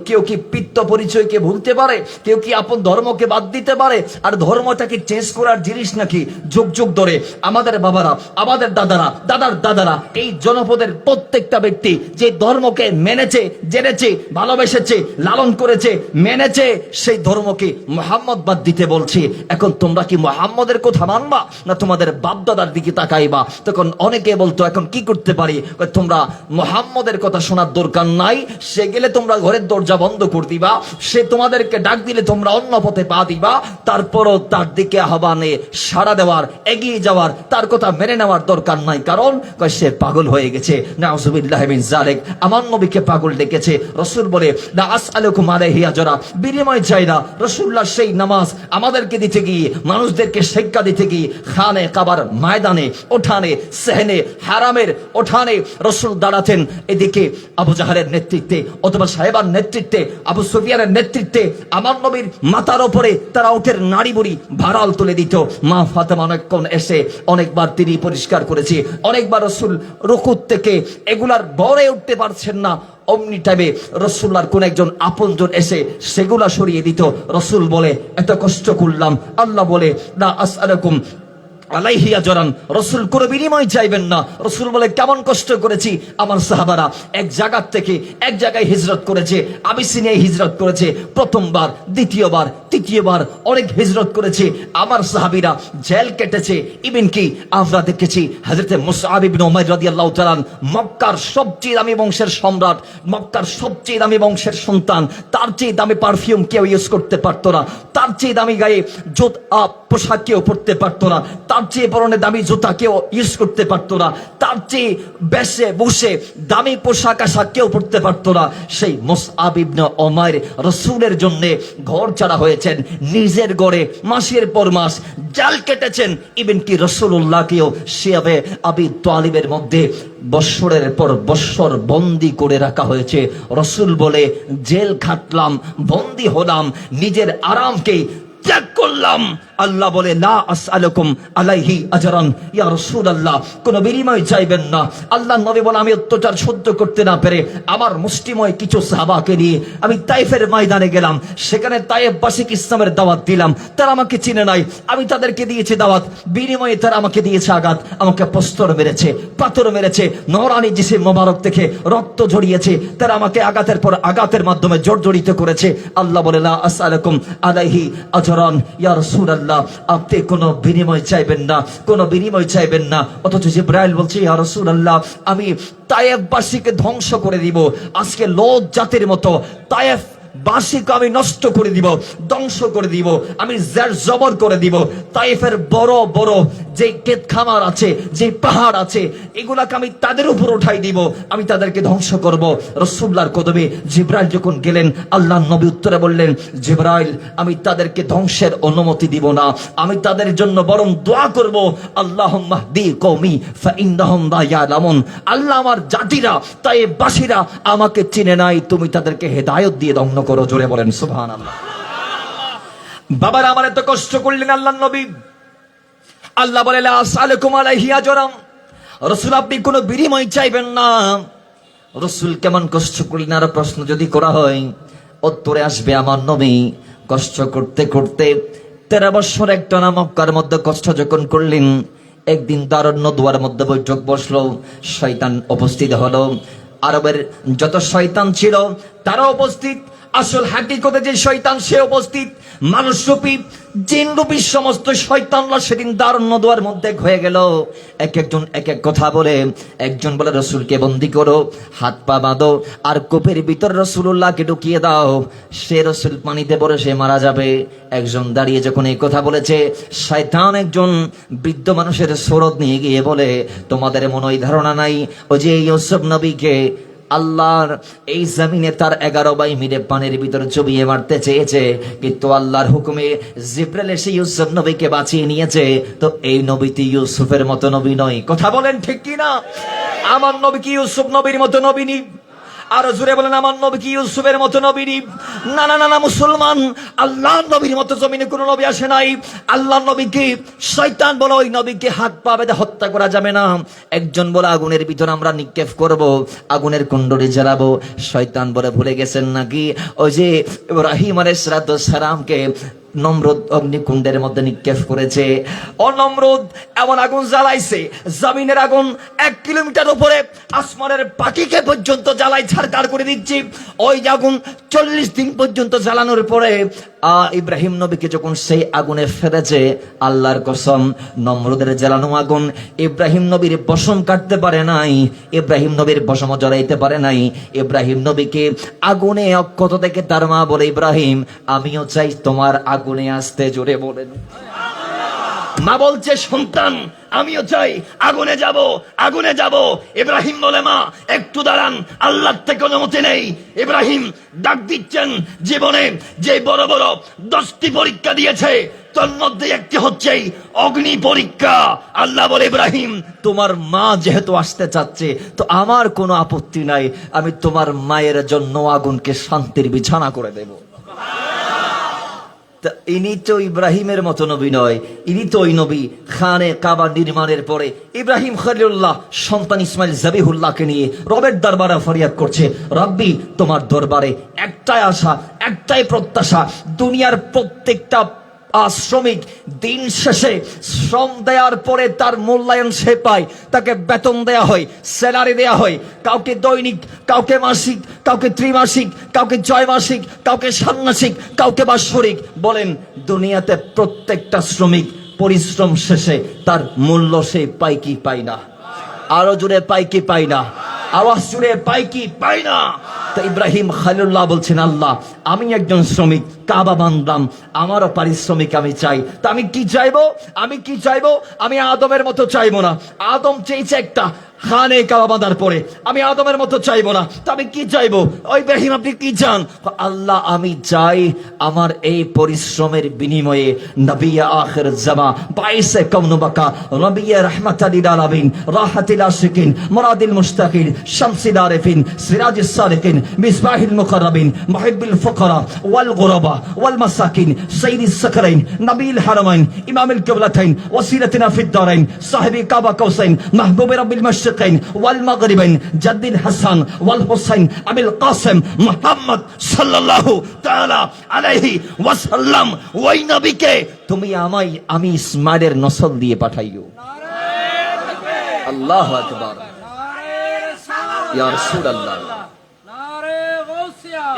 কেউ কি পিত্ত পরিচয়কে ভুলতে পারে? কেউ কি আপন ধর্মকে বাদ দিতে পারে? আর ধর্মটাকে চেঞ্জ করার জিনিস নাকি? যুগ যুগ ধরে আমাদের বাবারা, আমাদের দাদারা, দাদার দাদারা, এই জনপদের প্রত্যেকটা ব্যক্তি যে ধর্মকে মেনেছে, জেনেছে, ভালোবেসেছে, লালন করেছে, মেনেছে, সেই ধর্মকে মুহাম্মদ বাদ দিতে বলছে। এখন তোমরা কি মুহাম্মদের কথা মানবা না তোমাদের বাপদাদার দিকে তাকাইবা? তখন অনেকে বলতো এখন কি করতে পারি? তোমরা মুহাম্মদের কথা শোনার দরকার নাই, সে গেলে তোমরা ঘরের দরজা বন্ধ করে দিবা, সে তোমাদেরকে ডাক দিলে তোমরা অন্য পথে পা দিবা, তারপরও তার দিকে আহ্বানে সাড়া দেওয়ার, এগিয়ে যাওয়ার, তার কথা মেনে নেওয়ার দরকার নাই, কারণ সে পাগল হয়ে গেছে। নাউজুবিল্লাহ মিন যালিক। আমার নবীকে পাগল ডেকেছে। রাসূল বলে লা আসআলুকুম আলাইহি আজরা, বিনিময় চাই না। রাসূলুল্লাহ সেই নামাজ আমাদেরকে দিতে গিয়ে, মানুষদেরকে শিক্ষা দিতে গিয়ে খানে কাবার ময়দানে, ওঠানে, সেহনে হারামের ওঠানে রাসূল দাঁড়াতেন। এদিকে আবু জাহলের নেতৃত্বে অথবা সাহেবার নেতৃত্বে, আবু সুফিয়ানের নেতৃত্বে আমার নবীর মাথার উপরে তারা উটের নাড়ি বুড়ি ভাড়াল তুলে দিত। মা ফাতেমা অনেকক্ষণ এসে অনেকবার তিনি পরিষ্কার করেছে, অনেকবার রাসূল রুকুত থেকে এগুলার বরে উঠতে পারছেন না, অমনি টাইমে রাসূলুল্লাহর কোন একজন আপনজন এসে সেগুলা সরিয়ে দিত। রাসূল বলে এত কষ্ট করলাম, আল্লাহ বলে লা আসআলুকুম আলাইহি আজরান, রাসূল কোনো বিনিময় চাইবেন না। রাসূল বলে কেমন কষ্ট করেছি। আমার সাহাবারা এক জায়গা থেকে এক জায়গায় হিজরত করেছে, আবিসিনিয়ায় হিজরত করেছে প্রথমবার, দ্বিতীয়বার, তৃতীয়বার, অনেক হিজরত করেছে। আমার সাহাবীরা জেল কেটেছে। ইভেন কি আমরা দেখেছি হযরত মুসআব ইবনে উমাইর রাদিয়াল্লাহু তাআলা, মক্কার সবচেয়ে দামি বংশের সম্রাট, মক্কার সবচেয়ে দামি বংশের সন্তান, তার চেয়ে দামি পারফিউম কেউ ইউজ করতে পারতো না, তার চেয়ে দামি গায়ে পোশাক কেউ পরতে পারতো না, তার চেয়ে পরনে দামি জুতা কেউ ইউজ করতে পারতো না, তার চেয়ে বেশে বসে দামি পোশাক আশাক কেউ পরতে পারতো না। সেই মুসআব ইবনে উমাইর রাসূলের জন্য ঘর ছাড়া হয়েছেন, নিজের গড়ে মাসের পর মাস জাল কেটেছেন। ইভেন কি রাসূলুল্লাহকেও শিয়াবে আবি তালিবের মধ্যে বৎসরের পর বৎসর বন্দি করে রাখা হয়েছে। রাসূল বলে জেল খাটলাম, বন্দি হলাম, নিজের আরামকে ত্যাগ করলাম। আল্লাহ বলে লা আসআলুকুম আলাইহি আজরান, ইয়া রাসূলুল্লাহ কোনো বিনিময় চাইবেন না। আল্লাহর নবী বলে আমি অত্যাচার সহ্য করতে না পেরে আমার মুষ্টিময় কিছু সাহাবাকে নিয়ে আমি তায়েফের ময়দানে গেলাম। সেখানে তায়েফবাসীকে ইসলামের দাওয়াত দিলাম। তারা আমাকে চিনে নাই, আমি তাদেরকে দিয়েছি দাওয়াত, বিনিময়ে তারা আমাকে দিয়েছে আঘাত, আমাকে প্রস্তর মেরেছে, পাথর মেরেছে, নওরানি জিসিম মোবারক থেকে রক্ত ঝরিয়েছে। তারা আমাকে আঘাতের পর আঘাতের মাধ্যমে জর্জরিত করেছে। আল্লাহ বলে লা আসআলুকুম আলাইহি আজরান, ইয়া রাসূলুল্লাহ আপনি কোনো বিনিময় চাইবেন না, কোনো বিনিময় চাইবেন না। অথচ জিবরাইল বলছে ইয়া রাসূলুল্লাহ আমি তায়েফবাসীকে ধ্বংস করে দিব, আজকে লোদ জাতির মতো তায়েফ বাসীকে আমি নষ্ট করে দিব, ধ্বংস করে দিব, আমি জের জবর করে দিব। তায়েফের বড় বড় যে ক্ষেত খামার আছে, যে পাহাড় আছে, এগুলাকে আমি তাদের উপর উঠাই দিব, আমি তাদেরকে ধ্বংস করব। রাসূলুল্লাহর কদমে জিবরাইল যখন গেলেন, আল্লাহর নবী উত্তরে বললেন জিবরাইল আমি তাদেরকে ধ্বংসের অনুমতি দিব না, আমি তাদের জন্য বরং দোয়া করব, আল্লাহুম্মা হদি কওমি ফাইন্নাহুম লা ইয়ালামুন। আল্লাহ আমার জাতিরা, তায়েফবাসীরা আমাকে চিনে নাই, তুমি তাদেরকে হেদায়েত দিয়ে ধ্বংস করো। জোরে বলেন সুবহানাল্লাহ। বাবার আমার এত কষ্ট করলেন আল্লাহর নবী, আল্লাহ বলে লা আসআলুকুম আলাইহি আজরাম, রাসূল আপনি কোনো বিনিময় চাইবেন না। রাসূল কেমন কষ্ট করলেন, আর প্রশ্ন যদি করা হয় উত্তরে আসবে আমার নবী কষ্ট করতে করতে 13 বছর একটানা মক্কার মধ্যে কষ্ট যখন করলেন, একদিন দারুণ দুয়ার মধ্যে বৈঠক বসলো, শয়তান উপস্থিত হলো। আরবের যত শয়তান ছিল তারা উপস্থিত, আসল হাকিকতে যে শয়তান সে উপস্থিত। মানুষরূপী জিনরূপী সমস্ত শয়তানরা সেদিন দারুণ দুয়ার মধ্যে হয়ে গেল। এক একজন এক এক কথা বলে। একজন বলে রসুলকে বন্দি করো, হাত পা বাঁধো, আর কূপের ভিতর রসুলুল্লাহকে ঢুকিয়ে দাও, সে রসুল পানিতে পড়ে সে মারা যাবে। একজন দাঁড়িয়ে যখন এই কথা বলেছে, শয়তান একজন বৃদ্ধ মানুষের সুরত নিয়ে গিয়ে বলে, তোমাদের মনে ওই ধারণা নাই ওই যে ইউসুফ নবীকে আল্লাহর এই জমিনে তার 11 ভাই মিলে পানির ভিতর চুবিয়ে মারতে চেয়েছে, কিন্তু আল্লাহর হুকুমে জিবরাইল এসে ইউসুফ নবীকে বাঁচিয়ে নিয়েছে। তো এই নবীটি ইউসুফের মতো নবী নয়। কথা বলেন ঠিক কি না? আমার নবী কি ইউসুফ নবীর মতো নবী নি? আর জোরে বলেন আমার নবী কি ইউসুফের মতো নবী নি? না না না না মুসলমান, আল্লাহর নবীর মতো জমিনে কোনো নবী আসে নাই। আল্লাহর নবীকে শয়তান বলে ওই নবীকে হাত পা বেঁধে হত্যা করা যাবে না। একজন বলে আগুনের ভিতর আমরা নিক্ষেপ করব, আগুনের কুণ্ডলি জ্বালাবো। শয়তান বলে ভুলে গেছেন নাকি ওই যে ইব্রাহিম আলাইহিস সালামকে নমরুদ অগ্নিকুণ্ডের মধ্যে নিক্ষেপ করেছে। ও নমরুদ এমন আগুন জ্বালাইছে, জমিনের আগুন 1 কিলোমিটার উপরে আসমানের পাখিকে পর্যন্ত জ্বালাই ছাড়কার করে দিচ্ছি। ওই আগুন 40 দিন পর্যন্ত জ্বালানোর পরে ইব্রাহিম নবীকে যখন সেই আগুনে ফেলেছে, আল্লাহর কসম নমরুদের জ্বালানো আগুন ইব্রাহিম নবীর বসম কাটতে পারে নাই, ইব্রাহিম নবীর বসম জ্বলাইতে পারে নাই। ইব্রাহিম নবীকে আগুনে অক্ষত থেকে তার মা বলে, ইব্রাহিম আমিও চাই তোমার আগুনে আসতে। জোরে বলেন। মা বলছে সন্তান আমিও চাই আগুনে যাব, আগুনে যাব। ইব্রাহিম বলে মা একটু দাঁড়ান, আল্লাহর থেকে অনুমতি নেই। ইব্রাহিম ডাক দিচ্ছেন, জীবনে যে বড় বড় 10টি পরীক্ষা দিয়েছে তোর মধ্যে একটি হচ্ছে অগ্নি পরীক্ষা। আল্লাহ বলে ইব্রাহিম তোমার মা যেহেতু আসতে চাচ্ছে তো আমার কোনো আপত্তি নাই, আমি তোমার মায়ের জন্য আগুনকে শান্তির বিছানা করে দেব। ইনি তো ইব্রাহিমের মতো নবী নয়, ইনি তো ওই নবী খানে কাবা নির্মাণের পরে ইব্রাহিম খলিলুল্লাহ সন্তান ইসমাইল জাবিহুল্লাহকে নিয়ে রবের দরবারে ফরিয়াদ করছে, রব্বি তোমার দরবারে একটাই আশা, একটাই প্রত্যাশা, দুনিয়ার প্রত্যেকটা শ্রমিক দিন শেষে শ্রম দেওয়ার পরে তার মূল্যায়ন সে পায়, তাকে বেতন দেয়া হয়, স্যালারি দেয়া হয়, কাউকে দৈনিক, কাউকে মাসিক, কাউকে ত্রিমাসিক, কাউকে 6 মাসিক, কাউকে ষান্মাসিক, কাউকে বাৎসরিক। বলেন দুনিয়াতে প্রত্যেকটা শ্রমিক পরিশ্রম শেষে তার মূল্য সে পায় কি পায় না? আরো জুড়ে পায় কি পায় না? আওয়াজ জুড়ে পায় কি পায় না? তো ইব্রাহিম খলিলুল্লাহ বলছেন, আল্লাহ আমি একজন শ্রমিক, কাবা বানলাম, আমারও পারিশ্রমিক আমি চাই। তা আমি কি চাইবো? আমি কি চাইবো? আমি আদমের মতো চাইবো না। আদম চেয়েছে একটা খানে কাবা বাঁধার পরে, আমি আদমের মতো চাইবো না। তা আমি কি চাইবো? ওই ইব্রাহিম আপনি কি চান? আল্লাহ আমি চাই আমার এই পরিশ্রমের বিনিময়ে নবিয়া আখির জামা বাইসে কওনুবাকা নবিয়া রাহমাতাল লিল আলামিন রাহাতিল আশিকিন মুরাদিল মুশতাকিন শামসিল আরিফিন সিরাজিস সালিকিন মিসবাহিল মুকাররাবিন মুহিব্বিল ফুকারা ওয়াল গুরাবা ওয়াল মাসাকিন সাইয়্যিদিস সাকরাইন নবিল হারামাইন ইমামুল কিবলাতাইন ওয়াসিলাতিনা ফিদ দারাইন সাহিবি কাবা কাউসাইন মাহবুবে রাব্বিল মাশরিকাইন ওয়াল মাগরিবাইন জাদ্দিল হাসান ওয়াল হুসাইন আবিল কাসিম মুহাম্মদ সাল্লাল্লাহু তাআলা আলাইহি ওয়াসাল্লাম। ওই নবীকে তুমি আমি ইসমাইলের নসল দিয়ে পাঠাইও। আল্লাহু আকবার, ইয়া রাসূলুল্লাহ,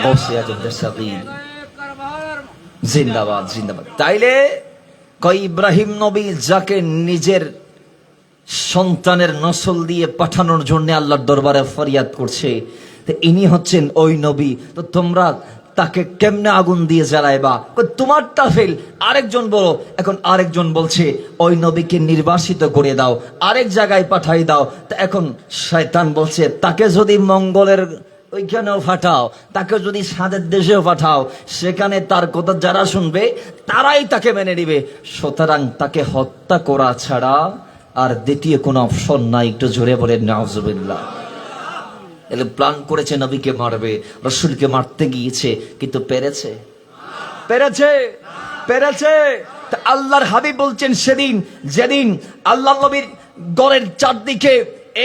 গাউসিয়া জাদসাগীর জিন্দাবাদ জিন্দাবাদ। তাইলে কই ইব্রাহিম নবী যাকে নিজের সন্তানের নসল দিয়ে পাঠানোর জন্য আল্লাহর দরবারে ফরিয়াদ করছে, তো ইনি হচ্ছেন ওই নবী। তো তোমরা তাকে কেমনে আগুন দিয়ে জ্বালাইবা? তোমারটা ফেল। আরেকজন বলো, এখন আরেকজন বলছে ওই নবীকে নির্বাসিত করে দাও, আরেক জায়গায় পাঠাই দাও। তা এখন শয়তান বলছে তাকে যদি মঙ্গলের ওইখানেও পাঠাও, তাকে যদি সাদের দেশেও পাঠাও, সেখানে তার কথা যারা শুনবে তারাই তাকে মেনে নিবে। সুতরাং তাকে হত্যা করা ছাড়া আর দ্বিতীয় কোনো অপশন নাই। একটু জোরে বলেন নাউজুবিল্লাহ। এলে প্ল্যান করেছে নবীকে মারবে, রসুলকে মারতে গিয়েছে, কিন্তু পেরেছে? পেরেছে? পেরেছে? তা আল্লাহর হাবিব বলছেন সেদিন যেদিন আল্লাহ নবীর গড়ের চারদিকে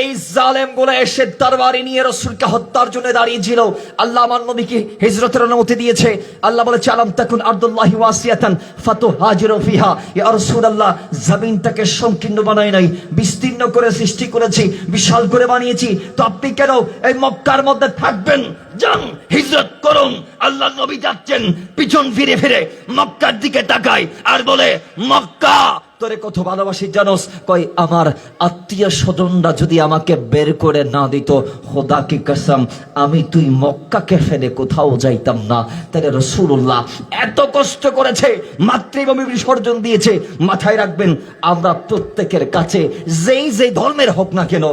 এই জালেম গুলো এসে তরবারি নিয়ে রাসূলকে হত্যার জন্য দাঁড়িয়েছিল, আল্লাহ আমার নবীকে হিজরতের অনুমতি দিয়েছে। আল্লাহ বলেছে আলাম তাকুন আরদুল্লাহি ওয়াসিয়াতান ফাতুহাজিরু ফিহা। ইয়া রাসূলুল্লাহ, জমিনটাকে সংকীর্ণ বানাই নাই, বিস্তীর্ণ করে সৃষ্টি করেছি, বিশাল করে বানিয়েছি। তো আপনি কেন এই মক্কার মধ্যে থাকবেন? যান, হিজরত করুন। আল্লাহ নবী যাচ্ছেন, পিছন ফিরে ফিরে মক্কার দিকে তাকায় আর বলে, মক্কা তোরে কত ভালোবাসি জানোস? কই আমার আত্মীয় স্বজনরা যদি আমাকে বের করে না দিত, খোদা কি কসম আমি তুই মক্কাকে ফেলে কোথাও যাইতাম না। তাহলে রাসূলুল্লাহ এত কষ্ট করেছে, মাতৃভূমি বিসর্জন দিয়েছে। মাথায় রাখবেন, আমরা প্রত্যেকের কাছে যেই যেই ধর্মের হোক না কেন,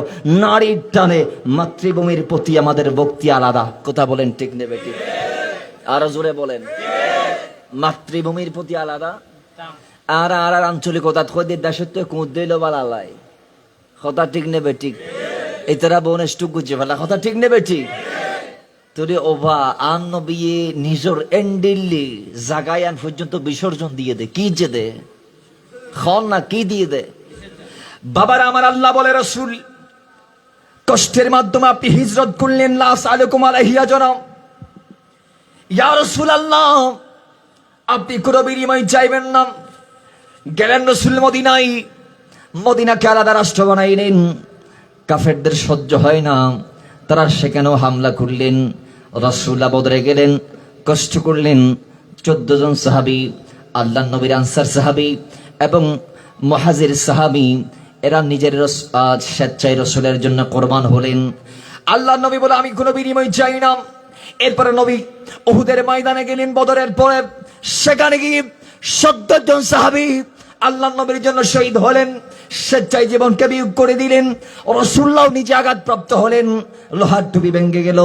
নারীর টানে মাতৃভূমির প্রতি আমাদের ভক্তি আলাদা। কথা বলেন ঠিক নেবে ঠিক? আরো জোরে বলেন। মাতৃভূমির প্রতি আলাদা। আর আর আঞ্চলিকতা খোদের দেশের তো কুঁদ দিল বালাই। কথা ঠিক নেবে ঠিক? এই তারা বোনেস টুক গুছে ফেলা। কথা ঠিক নেবে ঠিক? তোরে ওভা আন নবিয়ে নিজর এন্ডিল্লি জাগায় আন পর্যন্ত বিসর্জন দিয়ে দে। কি যে দে খন না কি দিয়ে দে? বাবার আমার আল্লাহ বলে, রাসূল কষ্টের মাধ্যমে আপনি হিজরত করলেন, লা সালাকুম আলাইহি আজরাম। ইয়া রাসূলুল্লাহ, আপনি কোনো বিনিময় চাইবেন না। গেলেন রাসূল মদিনায়, মদিনাকে আলাদা রাষ্ট্র বানাইলেন। কাফেরদের সহ্য হয় না, তারা সেখানেও হামলা করলেন। রাসূলুল্লাহ বদরে গেলেন, কষ্ট করলেন। 14 জন সাহাবী, আল্লাহ নবীর আনসার সাহাবী এবং মুহাজির সাহাবী, এরা নিজের স্বেচ্ছায় রাসূলের জন্য কোরবান হলেন। আল্লাহ নবী বলে, আমি কোনো বিনিময় চাই না। এরপরে নবী উহুদের ময়দানে গেলেন বদরের পরে। সেখানে গিয়ে 70 জন সাহাবী আল্লাহ নবীর জন্য শহীদ হলেন, স্বেচ্ছায় জীবনকে বিয়োগ করে দিলেন। রাসূলুল্লাহ নিজে আঘাতপ্রাপ্ত হলেন, লোহার টুপি ভেঙে গেল।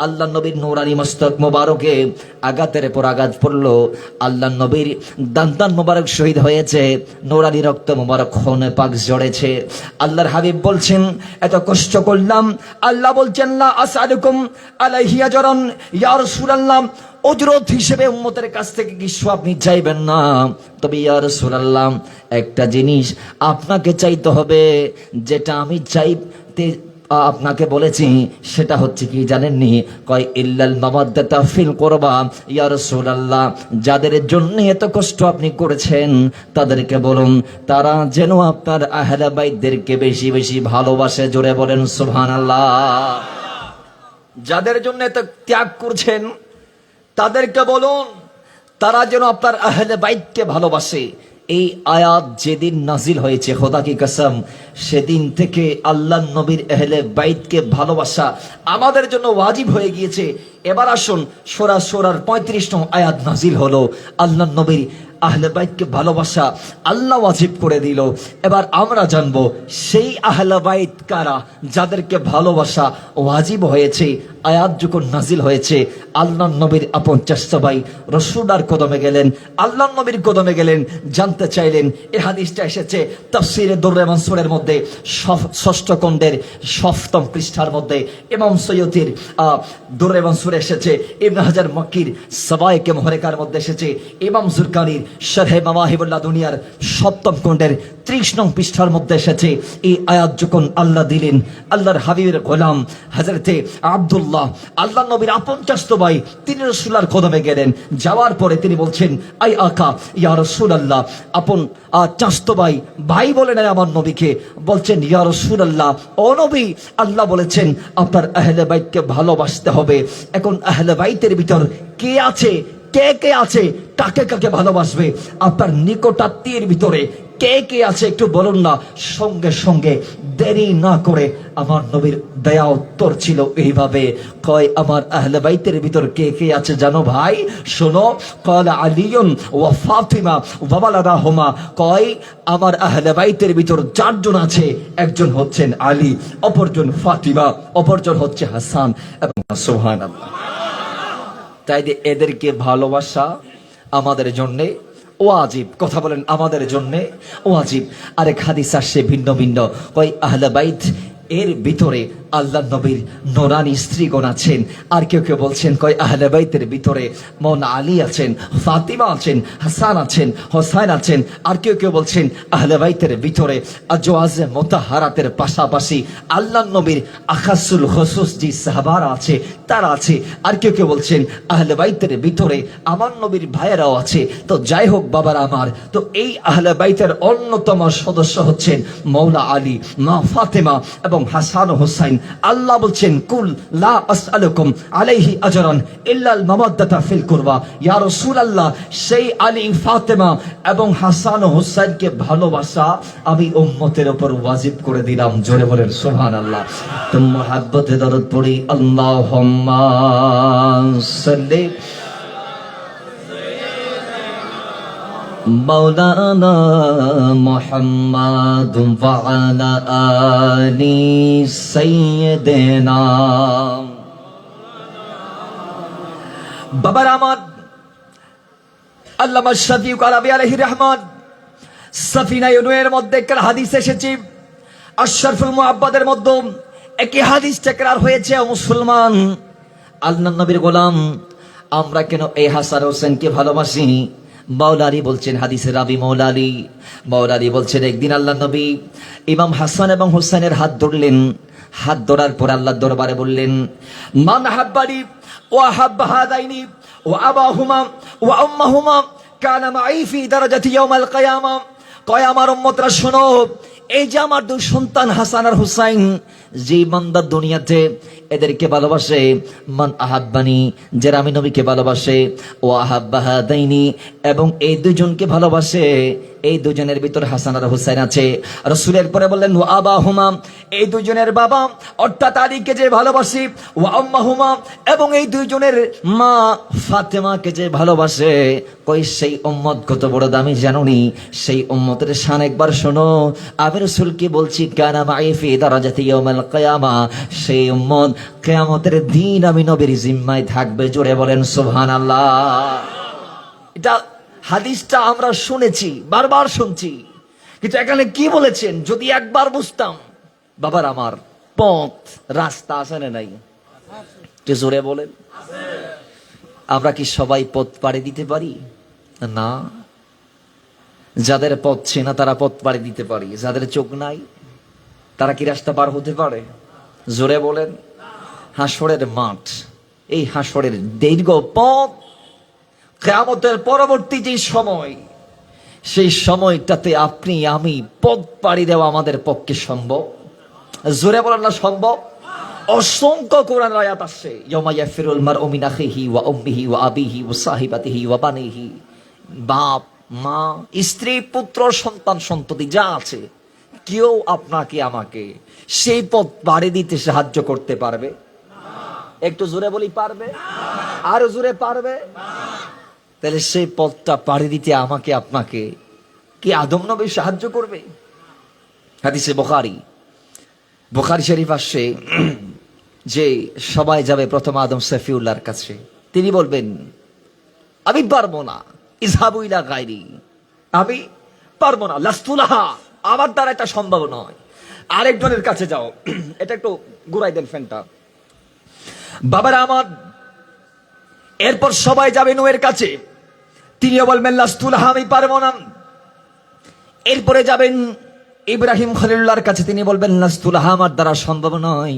আল্লাহ নবীর নূরানি মস্তক মোবারকে আঘাতের পর আঘাত পড়লো। আল্লাহ নবীর দান্তান মোবারক শহীদ হয়েছে, নূরানি রক্ত মোবারক খুনে পাক ঝরেছে। আল্লাহর হাবিব বলছেন, এত কষ্ট করলাম। আল্লাহ বলছেন, লা আসআলুকুম আলাইহি আজরান। ইয়া রাসূলুল্লাহ, উজরত হিসেবে উম্মতের কাছ থেকে কিছু আপনি চাইবেন না, তবে ইয়া রাসূলুল্লাহ একটা জিনিস আপনাকে চাইতে হবে, যেটা আমি চাইতে আপনাকে বলেছি সেটা হচ্ছে কি জানেননি? কয় ইল্লাল মাওয়াদ্দাতা ফিল কুরবা। ইয়া রাসূলুল্লাহ, যাদের জন্য এত কষ্ট আপনি করেছেন তাদেরকে বলুন তারা যেন আপনার আহলে বাইতদেরকে বেশি বেশি ভালোবাসে। জোরে বলেন সুবহানাল্লাহ। যাদের জন্য এত ত্যাগ করছেন তাদেরকে বলুন তারা যেন আপনার আহলে বাইতকে ভালোবাসে। এই আয়াত যেদিন নাজিল হয়েছে, খোদা কি কসম, সেদিন থেকে আল্লাহ নবীর আহলে বাইতকে ভালোবাসা আমাদের জন্য ওয়াজিব হয়ে গিয়েছে। এবার আসুন, সূরা সূরার 35 নং আয়াত নাজিল হলো, আল্লাহ নবীর আহলে বাইতকে ভালোবাসা আল্লাহ ওয়াজিব করে দিল। এবার আমরা জানবো সেই আহলে বাইত কারা, যাদেরকে ভালোবাসা ওয়াজিব হয়েছে। আয়াত যখন নাজিল হয়েছে, আল্লাহ নবীর আপন চাচা ভাই রাসূলুল্লাহর কদমে গেলেন, আল্লাহ নবীর কদমে গেলেন, জানতে চাইলেন। এই হাদিসটা এসেছে তাফসীরে দুররে মানসুরের মধ্যে 6ষ্ঠ খণ্ডের 7ম পৃষ্ঠার মধ্যে। ইমাম সৈয়দীর দুররে মানসুরে এসেছে, ইবনে হাজার মক্কির সওয়ায়েকে মুহরিকার মধ্যে এসেছে, ইমাম জুরকানির শারহে মাওয়াহিবুল্লাহ দুনিয়ার 7ম খণ্ডের 30 নং পৃষ্ঠার মধ্যে এসেছে। এই আয়াত যখন আল্লাহ দিলেন, আল্লাহর হাবিবের গোলাম হযরতে আব্দুল্লাহ, আল্লাহ নবীর আপন চাচা ভাই, তিনি রাসূলুল্লাহর কদমে গেলেন। যাওয়ার পরে তিনি বলছেন, আই আকা ইয়া রাসূলুল্লাহ, আপন চাচা ভাই, ভাই বলে নেয় আমার নবীকে, বলছেন ইয়া রাসূলুল্লাহ, ও নবী, আল্লাহ বলেছেন আপনার আহলে বাইতকে ভালোবাসতে হবে। এখন আহলে বাইতের ভিতর কে আছে, কে কে আছে, কাকে কাকে ভালোবাসবে? আপনার নিকটাত্মীয়ের ভিতরে কে কে আছে একটু বলুন না। সঙ্গে সঙ্গে দেরি না করে আমার নবীর দয়া উত্তর ছিল এইভাবে, কয় আমার আহলে বাইতের ভিতর কে কে আছে জানো ভাই? শোনো, ক্বালা আলিয়ুন ওয়া ফাতিমা ওয়া ওয়ালাদাহুমা। কয় আমার আহলে বাইতের ভিতর 4 জন আছে, একজন হচ্ছেন আলী, অপরজন ফাতিমা, অপরজন হচ্ছে হাসান এবং সুবহানাল্লাহ। তাই এদেরকে ভালোবাসা আমাদের জন্যে ওয়াজিব। কথা বলেন, আমাদের জন্যে ওয়াজিব। আরেক হাদিস আসছে ভিন্ন ভিন্ন, কয় আহলে বাইত এর ভিতরে আল্লাহ নবীর নোরানি স্ত্রীগণ আছেন, আর কেউ কেউ বলছেন কয় আহলে বাইতের ভিতরে মৌলা আলী আছেন, ফাতিমা আছেন, হাসান আছেন, হোসাইন আছেন, আর কেউ কেউ বলছেন আহলে বাইতের ভিতরে আজওয়াজে মুতাহারাতের পাশাপাশি আল্লাহ নবীর আখাসুল খুসুস যে সাহাবারা আছে তারা আছে, আর কেউ কেউ বলছেন আহলে বাইতের ভিতরে আমার নবীর ভাইয়েরাও আছে। তো যাই হোক বাবার আমার, তো এই আহলে বাইতের অন্যতম সদস্য হচ্ছেন মৌলা আলী, মা ফাতেমা এবং হাসান ও হোসাইন। আল্লাহ বলছেন কুল লা আসআলুকুম আলাইহি আজরান ইল্লাল মাওয়াদ্দাতা ফিল কুরবা। ইয়া রাসূলুল্লাহ, সেই আলী, ফাতেমা এবং হাসান ও হোসাইনকে ভালোবাসা আমি উম্মতের উপর ওয়াজিব করে দিলাম। জোরে বলেন সুবহানাল্লাহ। তো মুহাব্বতে দরুদ পড়ি, আল্লাহুম্মা সাল্লি মাওলানা মুহাম্মাদ ওয়া আলা আলি সাইয়্যিদিনা। বাবার আমার আল্লামা শফিউক আলাবী আলাইহির রহমান সাফিনায়ে নূরের মধ্যে একটা হাদিস এসেছে, আশরাফুল মুআব্বাদের মধ্যে একই হাদিস তাকরার হয়েছে। ও মুসলমান, আল্লাহর নবীর গোলাম আমরা কেন এই হাসান হোসেনকে ভালোবাসি? মাওলা আলী বলছেন, হাদিসের রাবি মাওলা আলী বলছেন, একদিন আল্লাহ নবী ইমাম হাসান এবং হোসেনের হাত ধরলেন। হাত ধরার পর আল্লাহর দরবারে বললেন, মান হাব্বানি ওয়া হাব্বা হাদাইনি ওয়া আবাহুমা ওয়া উম্মাহুমা কানা মাই ফি দারাজাতি ইয়াউমাল কিয়ামা। কয় আমার উম্মতরা শোনো, এই যে আমার দুই সন্তান হাসান আর হুসাইন, যে বান্দা দুনিয়াতে এদেরকে ভালোবাসে, মান আহাব্বানি, যারা আমি নবীকে ভালোবাসে, ও আহাব্বা হাদাইনি, এবং এই দুইজনকে ভালোবাসে, এই দুজনের ভিতর হাসান আর হুসাইন আছে। রাসূলের পরে বললেন ওয়া আবাহুমা, এই দুজনের বাবা অর্থাৎ আলীকে যে ভালোবাসি, ওয়া উম্মাহুমা, এবং এই দুইজনের মা ফাতেমাকে যে ভালোবাসে। কই সেই উম্মত কত বড় দামি জানোনি? সেই উম্মতের শান একবার শোনো। আমি রাসূলকে বলছি কানা মাই ফি দারাজাতি ইয়াউমাল কিয়ামা, সেই উম্মত কিয়ামতের দিন আমি নবীর জিম্মায় থাকবে। জোরে বলেন সুবহানাল্লাহ। এটা হাদিসটা আমরা শুনেছি, বারবার শুনছি, কিন্তু এখানে কি বলেছেন যদি একবার বুঝতাম। বাবার আমার, পথ রাস্তা আছে না নাই? একটু জোরে বলেন। আমরা কি সবাই পথ পাড়ি দিতে পারি? না। যাদের পথ চেনা তারা পথ পাড়ি দিতে পারি, যাদের চোখ নাই তারা কি রাস্তা পার হতে পারে? জোরে বলেন। হাসরের মাঠ, এই হাসরের দীর্ঘ পথ, কিয়ামতের পরবর্তী যে সময়, সেই সময়টাতে আপনি আমি পথ পাড়ি দেওয়া আমাদের পক্ষে সম্ভব? জোরে বলেন না সম্ভব। অসংখ্য কোরআন আয়াত আসছে, ইয়াউমা ইয়াফিরুল মারউ মিন আখিহি ওয়া উম্মিহি ওয়া আবিহি ওয়া সাহিবাতিহি ওয়া বানিহি। বাপ মা স্ত্রী পুত্র সন্তান সন্ততি যা আছে, কেউ আপনাকে আমাকে সেই পথ পাড়ি দিতে সাহায্য করতে পারবে? একটু জোরে বলি, পারবে? আরো জোরে, পারবে? তাহলে সেই পথটা পাড়ি দিতে আমাকে আপনাকে কি আদম নবী সাহায্য করবে? হাদিসে বুখারী শরীফ আসছে যে সবাই যাবে প্রথম আদম সফিউল্লাহর কাছে। তিনি বলবেন আমি পারবো না, ইযহাবু ইলা গায়রি, আমি পারবো না, লাস্তুলাহা, আমার দ্বারা এটা সম্ভব নয়, আরেকজনের কাছে যাও। এটা একটু ঘুরাই দেন ফ্যানটা। বাবারা আমার, এরপর সবাই যাবে নূহের কাছে, তিনিও বলবেন লাস্তুলাহা, আমি পারবো না। এরপরে যাবেন ইব্রাহিম খলিলুল্লাহর কাছে, তিনি বলবেন লাস্তুলাহা, আমার দ্বারা সম্ভব নয়।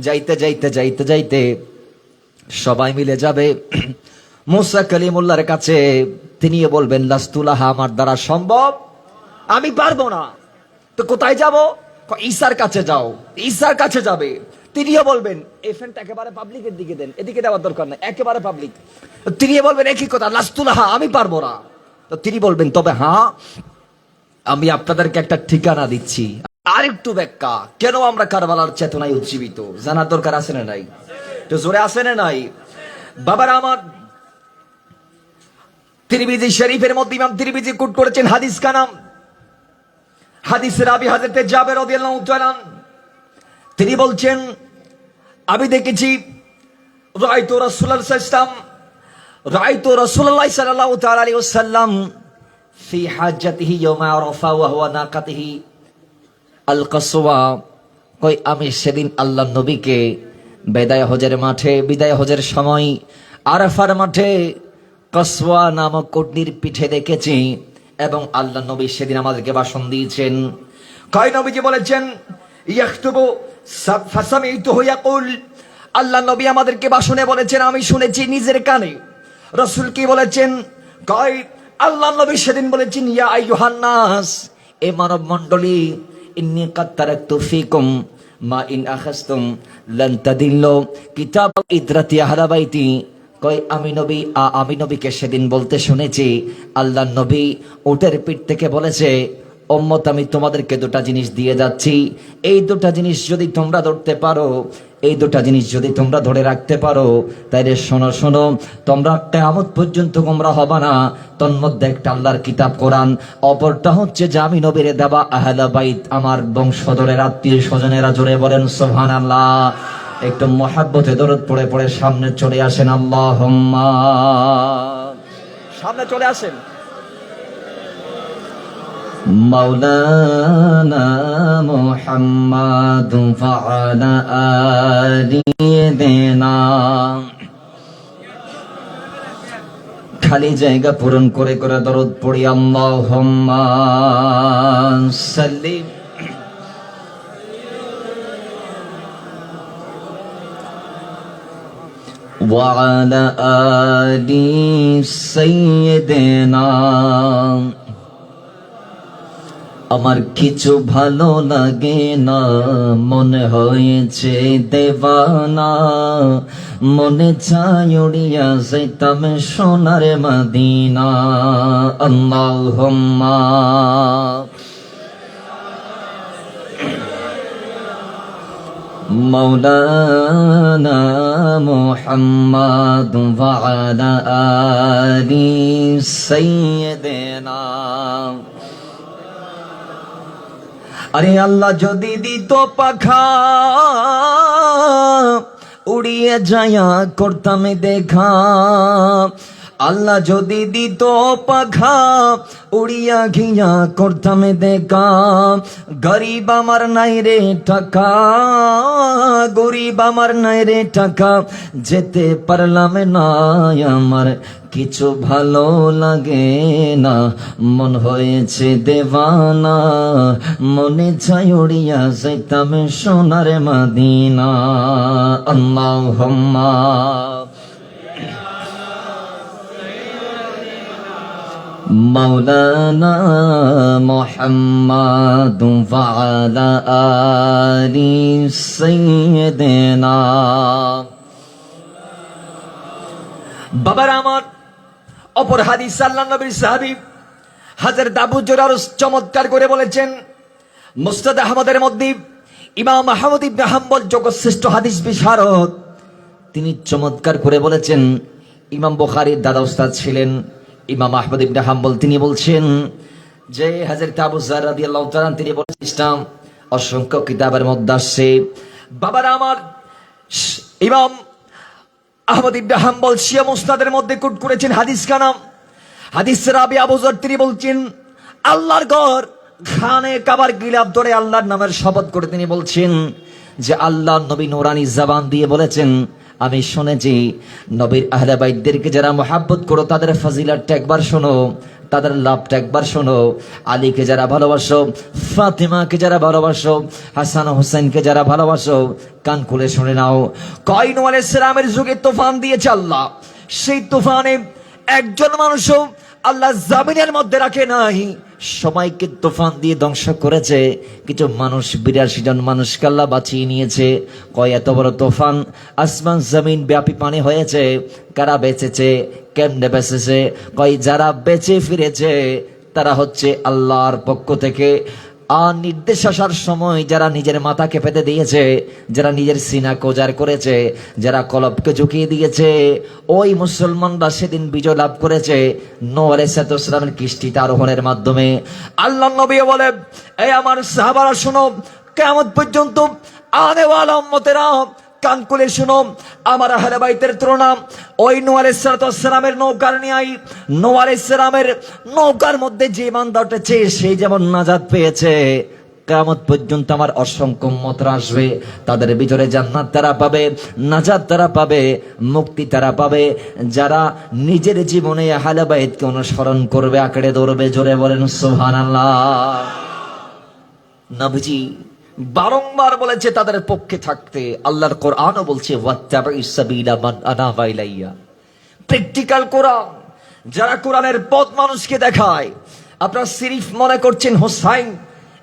যাইতে যাইতে যাইতে যাইতে সবাই মিলে যাবে মুসা কালিমুল্লাহর কাছে, তিনিও বলবেন লাস্তুলাহা, আমার দ্বারা সম্ভব, আমি পারবো না। তো কোথায় যাব? ঈসার কাছে যাও। ঈসার কাছে যাবে, তিনিও বলবেন এই ফ্যানটা একেবারে পাবলিকের দিকে দেন, এদিকে দেওয়ার দরকার নাই, একেবারে পাবলিক। তিনিও বলবেন একই কথা, লাস্তুলাহা, আমি পারবো না। তো তিনি বলবেন তবে হ্যাঁ, আমি আপনাদেরকে একটা ঠিকানা দিচ্ছি। আরেকটু ব্যাখ্যা, কেন আমরা কারবালার চেতনায় উজ্জীবিত জানার দরকার আছে না নাই? তো জোরে আছে না নাই? বাবার আমার, তিরমিজি শরীফের মধ্যে ইমাম তিরমিজি কোট করেছেন হাদিস কানাম, হাদিসের রাবি হযরত জাবের রাদিয়াল্লাহু তাআলা, তিনি বলছেন আমি দেখেছি রাআইতু রাসূলুল্লাহ সাল্লাল্লাহু তাআলা আলাইহি ওয়াসাল্লাম ফি হাজ্জাতিহি ইয়াওমা আরাফা ওয়া হুয়া নাকাতিহি আল কাসওয়া কই আমি সেদিন আল্লাহ নবীকে বিদায় হজের সময় আরাফার মাঠে কসওয়া নামক কোটনির পিঠে দেখেছি, এবং আল্লাহ নবী সেদিন আমাদেরকে ভাষণ দিয়েছেন। কয় নবীজি বলেছেন ইয়াখতুবু ফাসামিতুহু ইয়াকুল, আল্লাহ নবী আমাদেরকে ভাষণে বলেছেন, আমি শুনেছি নিজের কানে। রাসূল কি বলেছেন? কয় আল্লাহ নবী সেদিন বলেছেন, ইয়া আইয়ুহান নাস, এ মানব মণ্ডলী, ইন্নী কাদ তারাকতু ফীকুম মা ইন আখাযতুম লান তাদিল্লু কিতাব ইদরাতি আহলা বাইতি। কয় আমি নবীকে সেদিন বলতে শুনেছি, আল্লাহ নবী উটের পিঠ থেকে বলেছে, উম্মত আমি তোমাদেরকে দুটা জিনিস দিয়ে যাচ্ছি, এই দুটা জিনিস যদি তোমরা ধরতে পারো, এই দুটা জিনিস যদি তোমরা ধরে রাখতে পারো, তাইলে শোনো শোনো, তোমরা কিয়ামত পর্যন্ত গোমরা হবে না। তন্মধ্যে একটা আল্লাহর কিতাব কোরআন, অপরটা হচ্ছে যে আমি নবীর দেওয়া আহলে বাইত, আমার বংশধরের আত্মীয় স্বজনেরা। জোরে বলেন সুবহানাল্লাহ। একটু মহাব্বতে দরুদ পড়ে পড়ে সামনে চলে আসেন। আল্লাহুম্মা, সামনে চলে আসেন। মাওলানা মুহাম্মাদু ফাআলা আলিনা। খালি জায়গা পূরণ করে করে দরুদ পড়ি। আল্লাহুম্মা সাল্লি ওয়া আলা আলি সাইয়্যিদিনা। আমার কিছু ভালো লাগে না, মনে হয়েছে দেওয়ানা, মনে চায় উড়িয়া যাইতাম সোনার মদিনা। আল্লাহুম্মা মাওলানা মুহাম্মাদ ওয়া আলা আলি সাইয়্যিদিনা। আরে আল্লাহ যদি দিত পাখা, উড়িয়ে যায়া করতাম দেখা। আল্লাহ যদি দিত পাখা, উড়িয়া গিয়া করতাম দেখা। গরিব আমার নাই রে টাকা, গরিব আমার নাই রে টাকা, যেতে পারলাম না। আমার কিছু ভালো লাগে না, মন হয়েছে দেওয়ানা, মনে চাই উড়িয়া যাইতাম সোনার মদিনা। আল্লাহুম্মা মাওলানা মুহাম্মাদ ওয়া আলা আলি সাইয়্যিদিনা। বাবার আমার, অপর হাদিস আল্লাহর নবীর সাহাবী হযরত আবু হুরায়রা চমৎকার করে বলেছেন, মুসনাদ আহমদের মধ্যে ইমাম আহমদ ইবনে হাম্বল জগৎশ্রেষ্ঠ হাদিস বিশারদ, তিনি চমৎকার করে বলেছেন। ইমাম বুখারীর দাদা উস্তাদ ছিলেন ইমাম আহমদ ইবনে হাম্বল। তিনি বলছেন যে হযরত আবু যর রাদিয়াল্লাহু তাআলা তিনি বলেছেন, ইসলাম অসংখ্য কিতাবের মধ্যে আসছে। বাবার আমার, ইমাম আহমদ ইবনে হাম্বল শিয়া মুসনাদের মধ্যে কোট করেছেন হাদিস কানাম, হাদিস রাবি আবু যর তিনি বলছেন, আল্লাহর ঘর খানে কাবার গিলাফ ধরে আল্লাহর নামের শপথ করে তিনি বলছেন যে আল্লাহ নবী নূরানী জবান দিয়ে বলেছেন, আমি শুনেছি নবীর আহলে বাইতদেরকে যারা মহাব্বত করো তাদের ফজিলতটা একবার শোনো, তাদের লাভটা একবার শোনো। আলীকে যারা ভালোবাসো, ফাতিমাকে যারা ভালোবাসো, হাসান হোসেনকে যারা ভালোবাসো, কান খুলে শুনে নাও। কয় নূহ আলাইহিস সালামের যুগে তুফান দিয়েছে আল্লাহ, সেই তুফানে একজন মানুষও আল্লাহ জামিনের মধ্যে রাখে নাই, সময়কে তুফান দিয়ে ধ্বংস করেছে। কিছু মানুষ 82 জন মানুষকে আল্লাহ বাঁচিয়ে নিয়েছে। কয় এত বড় তুফান, আসমান জমিন ব্যাপী পানি হয়েছে, কারা বেঁচেছে, কেমনে বেঁচেছে? কয় যারা বেঁচে ফিরেছে তারা হচ্ছে আল্লাহর পক্ষ থেকে নির্দেশ আসার সময় যারা নিজের মাথাকে পেতে দিয়েছে, যারা নিজের সিনা কোজার করেছে, যারা কলবকে ঝুঁকিয়ে দিয়েছে, ওই মুসলমানরা সেদিন বিজয় লাভ করেছে নূহ আলাইহিস সালামের কিস্তিতে আরোহণের মাধ্যমে। আল্লাহ নবী বলে, এই আমার সাহাবারা শোনো, কিয়ামত পর্যন্ত আনেওয়ালা উম্মতেরা কান খুলে শোনো, আমার আহলে বাইতের তুলনা ওই নূহ আলাইহিস সালামের নৌকার নিয়ে, নূহ আলাইহিস সালামের নৌকার মধ্যে যে বান্দা উঠেছে সেই যেমন নাজাত পেয়েছে, কিয়ামত পর্যন্ত আমার অসংখ্য উম্মতরা আসবে, তাদের ভিতরে জান্নাত তারা পাবে, নাজাত তারা পাবে, মুক্তি তারা পাবে যারা নিজের জীবনে আহলে বাইতকে অনুসরণ করবে, আঁকড়ে ধরবে। জোরে বলেন সুবহানাল্লাহ। নবীজি বারংবার বলেছে তাদের পক্ষে থাকতে। আল্লাহর কোরআনও বলছে ওয়াত্তাবিস সাবিলা মান আনাবা ইলাইয়া। প্র্যাকটিক্যাল কোরআন, যারা কোরআনের পথ মানুষকে দেখায়। আপনারা সিরিফ মনে করছেন হোসাইন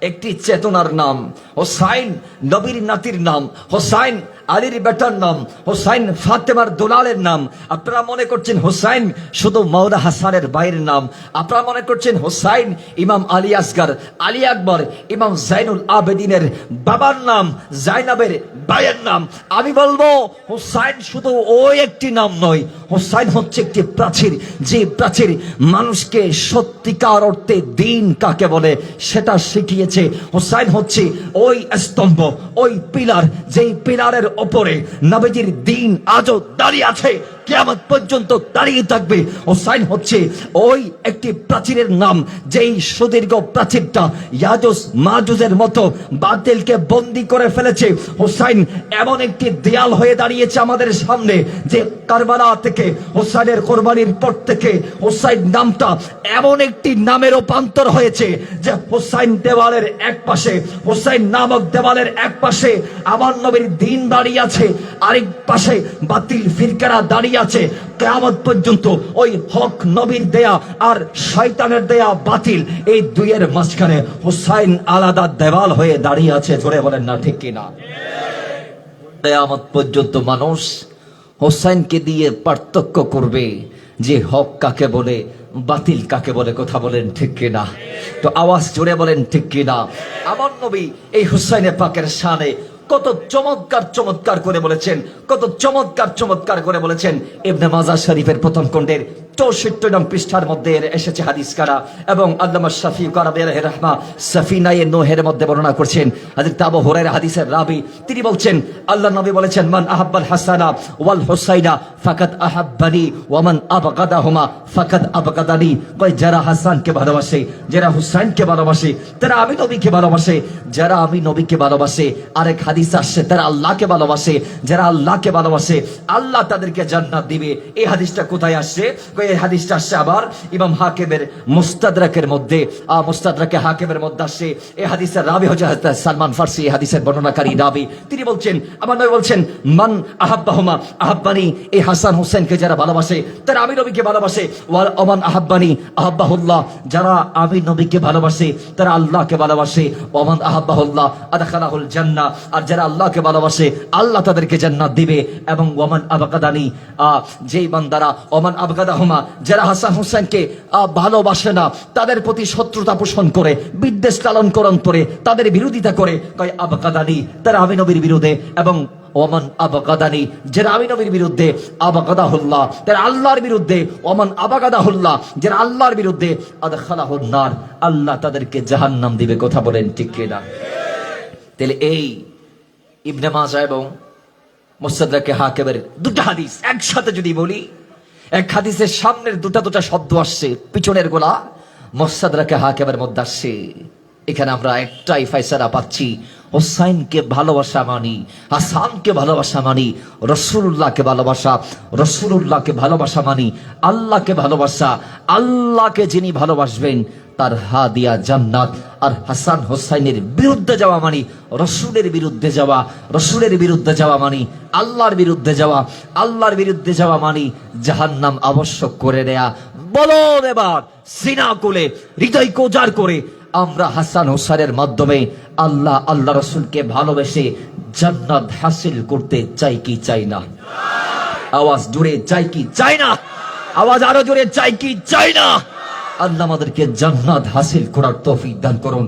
একটি চেতনার নাম, হোসাইন নবীর নাতির নাম, হোসাইন আলীর বেটার নাম, হোসাইন ফাতেমার দুলালের নাম। আপনারা মনে করছেন হোসাইন শুধু মাওলা হাসানের ভাইয়ের নাম। আপনারা মনে করছেন হোসাইন ইমাম আলী আসগর, আলী আকবর, ইমাম জাইনুল আবেদিনের বাবার নাম, জাইনাবের ভাইয়ের নাম। আমি বলবো হোসাইন শুধু ওই একটি নাম নয়, হোসাইন হচ্ছে একটি প্রাচীর, যে প্রাচীর মানুষকে সত্যিকার অর্থে দিন কাকে বলে সেটা শিখিয়েছে। হোসাইন হচ্ছে ওই স্তম্ভ, ওই পিলার, যেই পিলারের ওপরে নবীজির দিন আজও দাঁড়িয়ে আছে, কিয়ামত পর্যন্ত দাঁড়িয়ে থাকবে। হোসাইন হচ্ছে ওই একটি প্রাচীরের নাম, যেই সুদীর্ঘ প্রাচীরটা ইয়াজুজ মাজুজের মতো বাতিলকে বন্দী করে ফেলেছে। হোসাইন এমন একটি দেয়াল হয়ে দাঁড়িয়েছে আমাদের সামনে, যে কারবালা থেকে হোসাইনের কোরবানির পর থেকে হোসাইন নামটা এমন একটি নামে রূপান্তর হয়েছে যে হোসাইন দেওয়ালের এক পাশে, হোসাইন নামক দেওয়ালের এক পাশে আমার নবীর দিন দাঁড়িয়ে আছে, আরেক পাশে বাতিল ফিরকারা দাঁড়িয়ে আছে। কিয়ামত পর্যন্ত ওই হক নবীর দেয়া আর শয়তানের দেয়া বাতিল, এই দুইয়ের মাঝখানে হোসাইন আলাদা দেওয়াল হয়ে দাঁড়িয়ে আছে। জোরে বলেন না ঠিক কিনা? কিয়ামত পর্যন্ত মানুষ হোসাইনকে দিয়ে পার্থক্য করবে যে হক কাকে বলে, বাতিল কাকে বলে। কথা বলেন ঠিক কিনা? তো আওয়াজ জোরে বলেন ঠিক কিনা? আমার নবী এই হুসাইনে পাকের শানে কত চমৎকার চমৎকার করে বলেছেন, কত চমৎকার চমৎকার করে বলেছেন। ইবনে মাজাহ শরীফের প্রথম খণ্ডের 64 নং পৃষ্ঠার মধ্যে এসেছে হাদিস কারা, এবং আল্লামা শাফিঈ কারাবি আলাইহি রাহমা সাফিনায়ে নূহের মধ্যে বর্ণনা করছেন। হযরত আবু হুরায়রা হাদিসের রাবী, তিনি বলছেন আল্লাহ নবী বলেছেন মান আহাব্বাল হাসানা ওয়াল হুসাইনা ফাকাদ আহাব্বানি ওয়া মান আবগাদাহুমা ফাকাদ আবগাদানি। কয় যারা হাসানকে ভালোবাসে, যারা হুসাইনকে ভালোবাসে, তারা আমি নবীকে ভালোবাসে। যারা আমি নবীকে ভালোবাসে, আরেক হাদিস আসছে তারা আল্লাহকে ভালোবাসে। যারা আল্লাহকে ভালোবাসে আল্লাহ তাদেরকে জান্নাত দিবে। এই হাদিসটা কোথায় আসছে? এই হাদিসটা আসছে আবার ইমাম হাকিমের মুস্তাদরাকের মধ্যে, মুস্তাদরাকে হাকিমের মধ্যে আসছে। এই হাদিসের রাবী হচ্ছে হযরত সালমান ফারসি, এই হাদিসের বর্ণনাকারী রাবী। তিনি বলছেন আমার নবী বলছেন মান আহাব্বাহুমা আহাব্বানি, এই হাসান হোসেনকে যারা ভালোবাসে তারা আমি নবীকে ভালোবাসে। ওয়াল ওমান আহাব্বানি আহাব্বাহুল্লাহ, যারা আমি নবীকে ভালোবাসে তারা আল্লাহকে ভালোবাসে। ওমান আহাব্বাহুল্লাহ আদখালাহুল জান্নাহ, আর যারা আল্লাহকে ভালোবাসে আল্লাহ তাদেরকে জান্নাত দিবে। এবং ওমান আবগাদানি, যেই বান্দারা ওমান আবগাদাহুমা, যারা হাসান হোসেনকে ভালোবাসে না, তাদের প্রতি শত্রুতা পোষণ করে, বিদ্বেষ লালন করণ করে, তাদের বিরোধিতা করে, কয় আবগাদানি, তারা আমি নবীর বিরুদ্ধে। এবং ওমান আবগাদানি, যারা আমি নবীর বিরুদ্ধে, আবগাদাহুল্লাহ, তারা আল্লাহর বিরুদ্ধে। ওমান আবগাদাহুল্লাহ, যারা আল্লাহর বিরুদ্ধে, আদখালাহুন নার, আল্লাহ তাদেরকে জাহান্নাম দিবে। কথা বলেন ঠিক কিনা? তাহলে এই ইবনে মাজাহ এবং মুস্তাদরাকে হাকিমের দুটো হাদিস একসাথে যদি বলি, এক হাদিসের সামনের দুটা শব্দ আসছে, পিছনের গোলা মুস্তাদরাকে হাকিমের মধ্যে আসছে। এখানে আমরা একটাই ফয়সালা পাচ্ছি, হোসাইনকে ভালোবাসা মানি, হাসানকে ভালোবাসা মানি, রাসূলুল্লাহকে ভালোবাসা, রাসূলুল্লাহকে ভালোবাসা মানি, আল্লাহকে ভালোবাসা। আল্লাহকে যিনি ভালোবাসবেন তার হাদিয়া জান্নাত। আর হাসান হোসাইনের বিরুদ্ধে যাওয়া মানি রাসূলের বিরুদ্ধে যাওয়া, রাসূলের বিরুদ্ধে যাওয়া মানি আল্লাহর বিরুদ্ধে যাওয়া, আল্লাহর বিরুদ্ধে যাওয়া মানি জাহান্নাম আবশ্যক করে নেয়া। বলুন এবার সিনা কোলে হৃদয় কোজার করে আমরা হাসান হোসেনের মাধ্যমে আল্লাহ আল্লাহ রাসূলকে ভালোবেসে জান্নাত হাসিল করতে চাই কি চাই না? আওয়াজ জোরে চাই কি চাই না? আওয়াজ আরো জোরে চাই কি চাই না? আল্লাহ আমাদেরকে জান্নাত হাসিল করার তৌফিক দান করুন।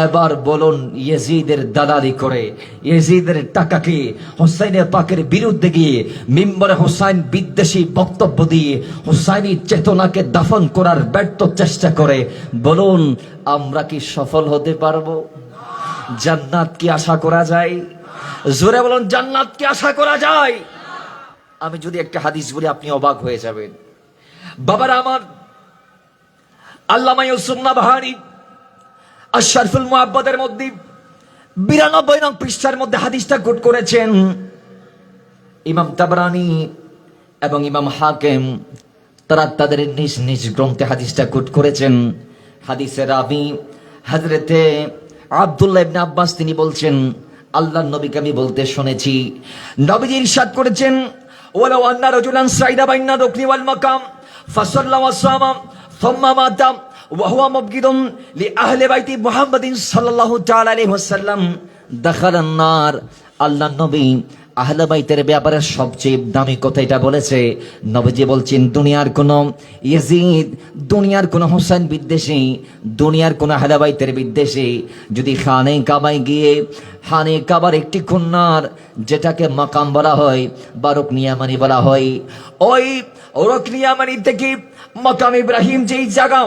এবার বলুন, ইয়াজিদের দালালি করে, ইয়াজিদের টাকাকে হোসাইনের পাকের বিরুদ্ধে গিয়ে মিম্বরে হোসাইন বিদ্বেষী বক্তব্য দিয়ে হোসাইনি চেতনাকে দাফন করার ব্যর্থ চেষ্টা করে, বলুন আমরা কি সফল হতে পারবো? জান্নাত কি আশা করা যায়? জোরে বলুন, জান্নাত কি আশা করা যায়? আমি যদি একটা হাদিস বলি আপনি অবাক হয়ে যাবেন। বাবারা আমার, আল্লামা ইউসুফ নাবহানী আশরাফুল মুহাব্বতের মধ্যে 92 নং পৃষ্ঠার মধ্যে হাদিসটা কোট করেছেন ইমাম তাবরানী এবং ইমাম হাকিম। তারা তাদের নিজ নিজ গ্রন্থে হাদিসটা কোট করেছেন। হাদিসের রাবী হযরতে আব্দুল্লাহ ইবনে আব্বাস তিনি বলছেন, আল্লাহর নবীকে আমি বলতে শুনেছি, নবীজি ইরশাদ করেছেন, ওয়ালাউ আন্না রাজুলান সাইদা বাইনা রুকনি ওয়াল মাকাম ফাসাল্লা ওয়া সামা সুম্মা মাতা ওয়া হুয়া মুবগিদুন লিআহলি বাইতি মুহাম্মাদিন সাল্লাল্লাহু তাআলা আলাইহি ওয়াসাল্লাম দাখালান নার। আল্লাহর নবী আহলে বাইতের ব্যাপারে সবচেয়ে দামি কথা এটা বলেছে। নবীজি বলছেন, দুনিয়ার কোন ইয়াজিদ, দুনিয়ার কোন হোসেন বিদ্বেষী, দুনিয়ার কোন আহলে বাইতের বিদ্বেষী যদি খানে কাবায় গিয়ে খানে কাবার একটি কন্যার, যেটাকে মাকাম বলা হয় বা রুকনিয়ামানি বলা হয়, ওই রুকনিয়ামানি থেকে মাকাম ইব্রাহিম যেই জায়গা,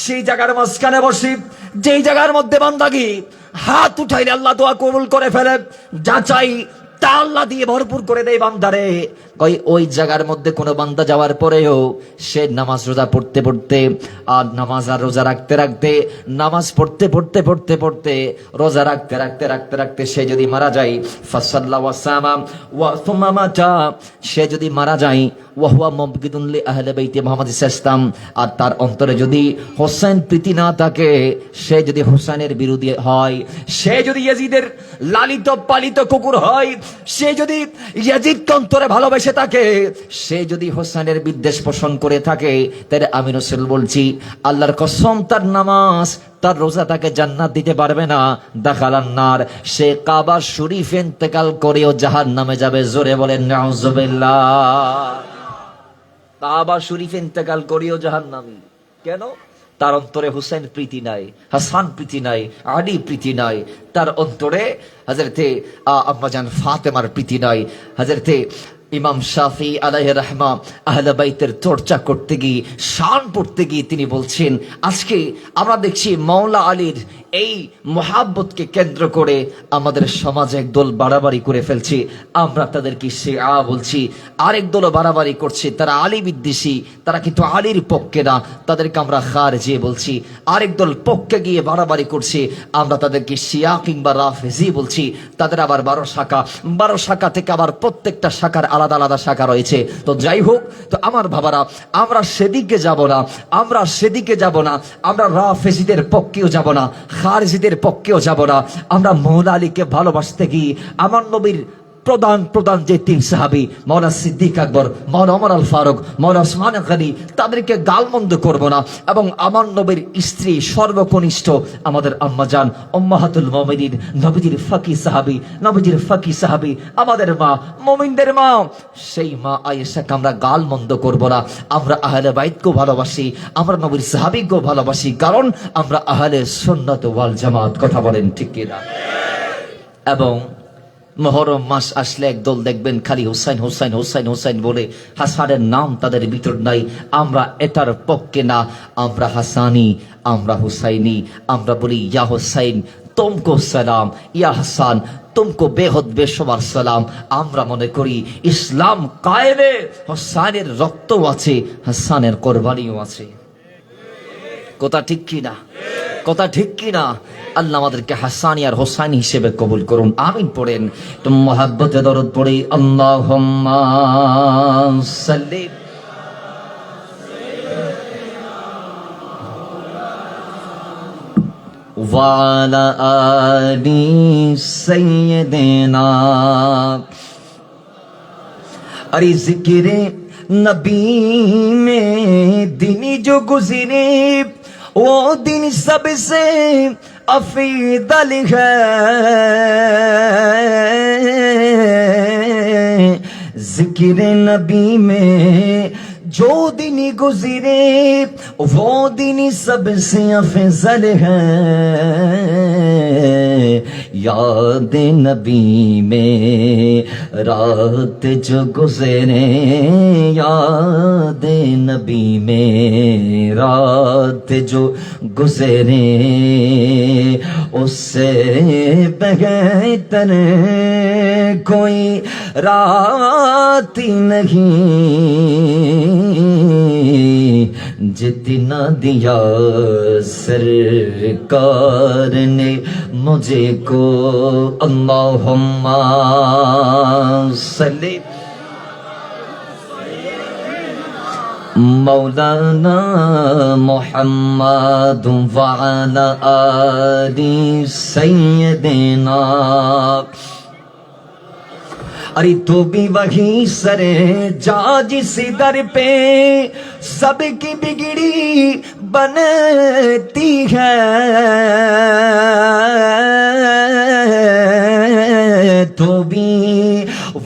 সেই জায়গার মাঝখানে বসে যেই জায়গার মধ্যে বান্দা গিয়ে হাত উঠাইলে আল্লাহ দোয়া কবুল করে ফেলে, যা চাই তা আল্লাহ দিয়ে ভরপুর করে দেয় বান্দারে। ওই জায়গার মধ্যে কোনো বান্দা যাওয়ার পরেও সে নামাজ রোজা পড়তে পড়তে আর নামাজ আর রোজা রাখতে রাখতে, নামাজ পড়তে পড়তে পড়তে পড়তে, রোজা রাখতে রাখতে রাখতে রাখতে সে যদি মারা যায়, ফাসাল্লা ওয়া সামা ওয়া সুম্মা মাতা, সে যদি মারা যায়, ওয়া হুয়া মুবগিদুন লি আহলি বাইতি মুহাম্মদ সাল্লাল্লাহু, আর তার অন্তরে যদি হোসেন প্রীতি না থাকে, সে যদি হোসেনের বিরোধী হয়, সে যদি ইয়াজিদের লালিত পালিত কুকুর হয়, সে যদি ইয়াজিদকে অন্তরে ভালোবেসে থাকে, সে যদি হোসেনের বিদ্বেষ পোষণ করে থাকে, তাহলে আমি রাসূল বলছি, আল্লাহর কসম, তার নামাজ তার রোজা তাকে জান্নাত দিতে পারবে না। দাখালান নার, সে কাবা শরীফ ইন্তেকাল করেও জাহান্নামে যাবে। জোরে বলেন নাউজুবিল্লাহ। কাবা শরীফ ইন্তেকাল করেও জাহান্নামী। কেন? তার অন্তরে হুসেন প্রীতি নাই, হাসান প্রীতি নাই, আলী প্রীতি নাই, তার অন্তরে হযরতে আম্মাজান ফাতেমার প্রীতি নাই। হযরতে ইমাম শাফি আলাইহির রাহমা আহলে বাইতের চর্চা করতে গিয়ে, শান পড়তে গিয়ে তিনি বলছেন, আজকে আমরা দেখছি মাওলা আলীর এই মহাব্বতকে কেন্দ্র করে আমাদের সমাজে একদল বাড়াবাড়ি করে ফেলছে। আমরা তাদেরকে শিয়া বলছি, আরেক দল বাড়াবাড়ি করছে, তারা আলী বিদ্বেষী, তারা কিন্তু আলীর পক্ষে না, তাদেরকে আমরা খারজি বলছি। আরেক দল পক্ষে গিয়ে বাড়াবাড়ি করছে, আমরা তাদেরকে শিয়া কিংবা রাফেজি বলছি। তাদের আবার 12 শাখা, 12 শাখা থেকে আবার প্রত্যেকটা শাখার আলাদা আলাদা শাখা রয়েছে। তো যাই হোক, তো আমার বাবারা, আমরা সেদিকে যাব না, আমরা সেদিকে যাব না, আমরা রাফেজিদের পক্ষেও যাব না, খারজিদের পক্ষেও যাব না। আমরা মওলা আলীকে ভালোবাসতে গিয়ে আমার নবীর প্রধান প্রধান যে 3 সাহাবী, মাওলানা সিদ্দিক আকবর, মাওলানা ওমর আল ফারুক, মাওলানা ওসমান গনি, তাদেরকে গালমন্দ করব না। এবং আমার নবীর স্ত্রী সর্বকনিষ্ঠ আমাদের আম্মাজান উম্মাহাতুল মুমিনিন, নবীজির ফাকি সাহাবী, নবীজির ফাকি সাহাবী, আমাদের মা, মুমিনদের মা, সেই মা আয়েশাকে আমরা গালমন্দ করব না। আমরা আহলে বাইতকেও ভালোবাসি, আমরা নবীর সাহাবীকেও ভালোবাসি, কারণ আমরা আহলে সুন্নাত ওয়াল জামাত। কথা বলেন ঠিক কিনা? এবং মুহররম মাস আসলে একদল দেখবেন খালি হুসাইন হুসাইন হুসাইন হুসাইন বলে, হাসানের নাম তাদের ভিতর নাই। আমরা এটার পক্ষে না, আমরা হাসানি, আমরা হুসাইনি। আমরা বলি, ইয়া হুসাইন তুমকো সালাম, ইয়া হাসান তুমকো বেহদ বেশমার সালাম। আমরা মনে করি ইসলাম কায়েমে হুসাইনের রক্তও আছে, হাসানের কোরবানিও আছে। কথা ঠিক কিনা? কথা ঠিক কিনা? আল্লাহ আমাদেরকে হাসানি আর হোসাইনি হিসেবে কবুল করুন, আমিন পড়েন। তো মহাব্বতে দরুদ পড়ি, আল্লাহুম্মা সাল্লি ওয়া আলা আলি সাইয়্যিদিনা। अरे जिक्र नबी में दिन जो गुजरे, वो दिन सबसे अफीदल है। जिक्र नबी में जो दिन गुजरे, वो दिन सबसे अफजल है। याद नबी में रात जो गुजरे, याद नबी में रात जो गुजरे, उससे बेहतर कोई रात नहीं। जितना दिया सरकार ने मुझे को अल्लाहुम्मा सल्ली मौलाना मुहम्मद वाला आदि सैयदना। अरे तो भी वही सरे जा जिस दर पे सबकी बिगड़ी बनती है, तो भी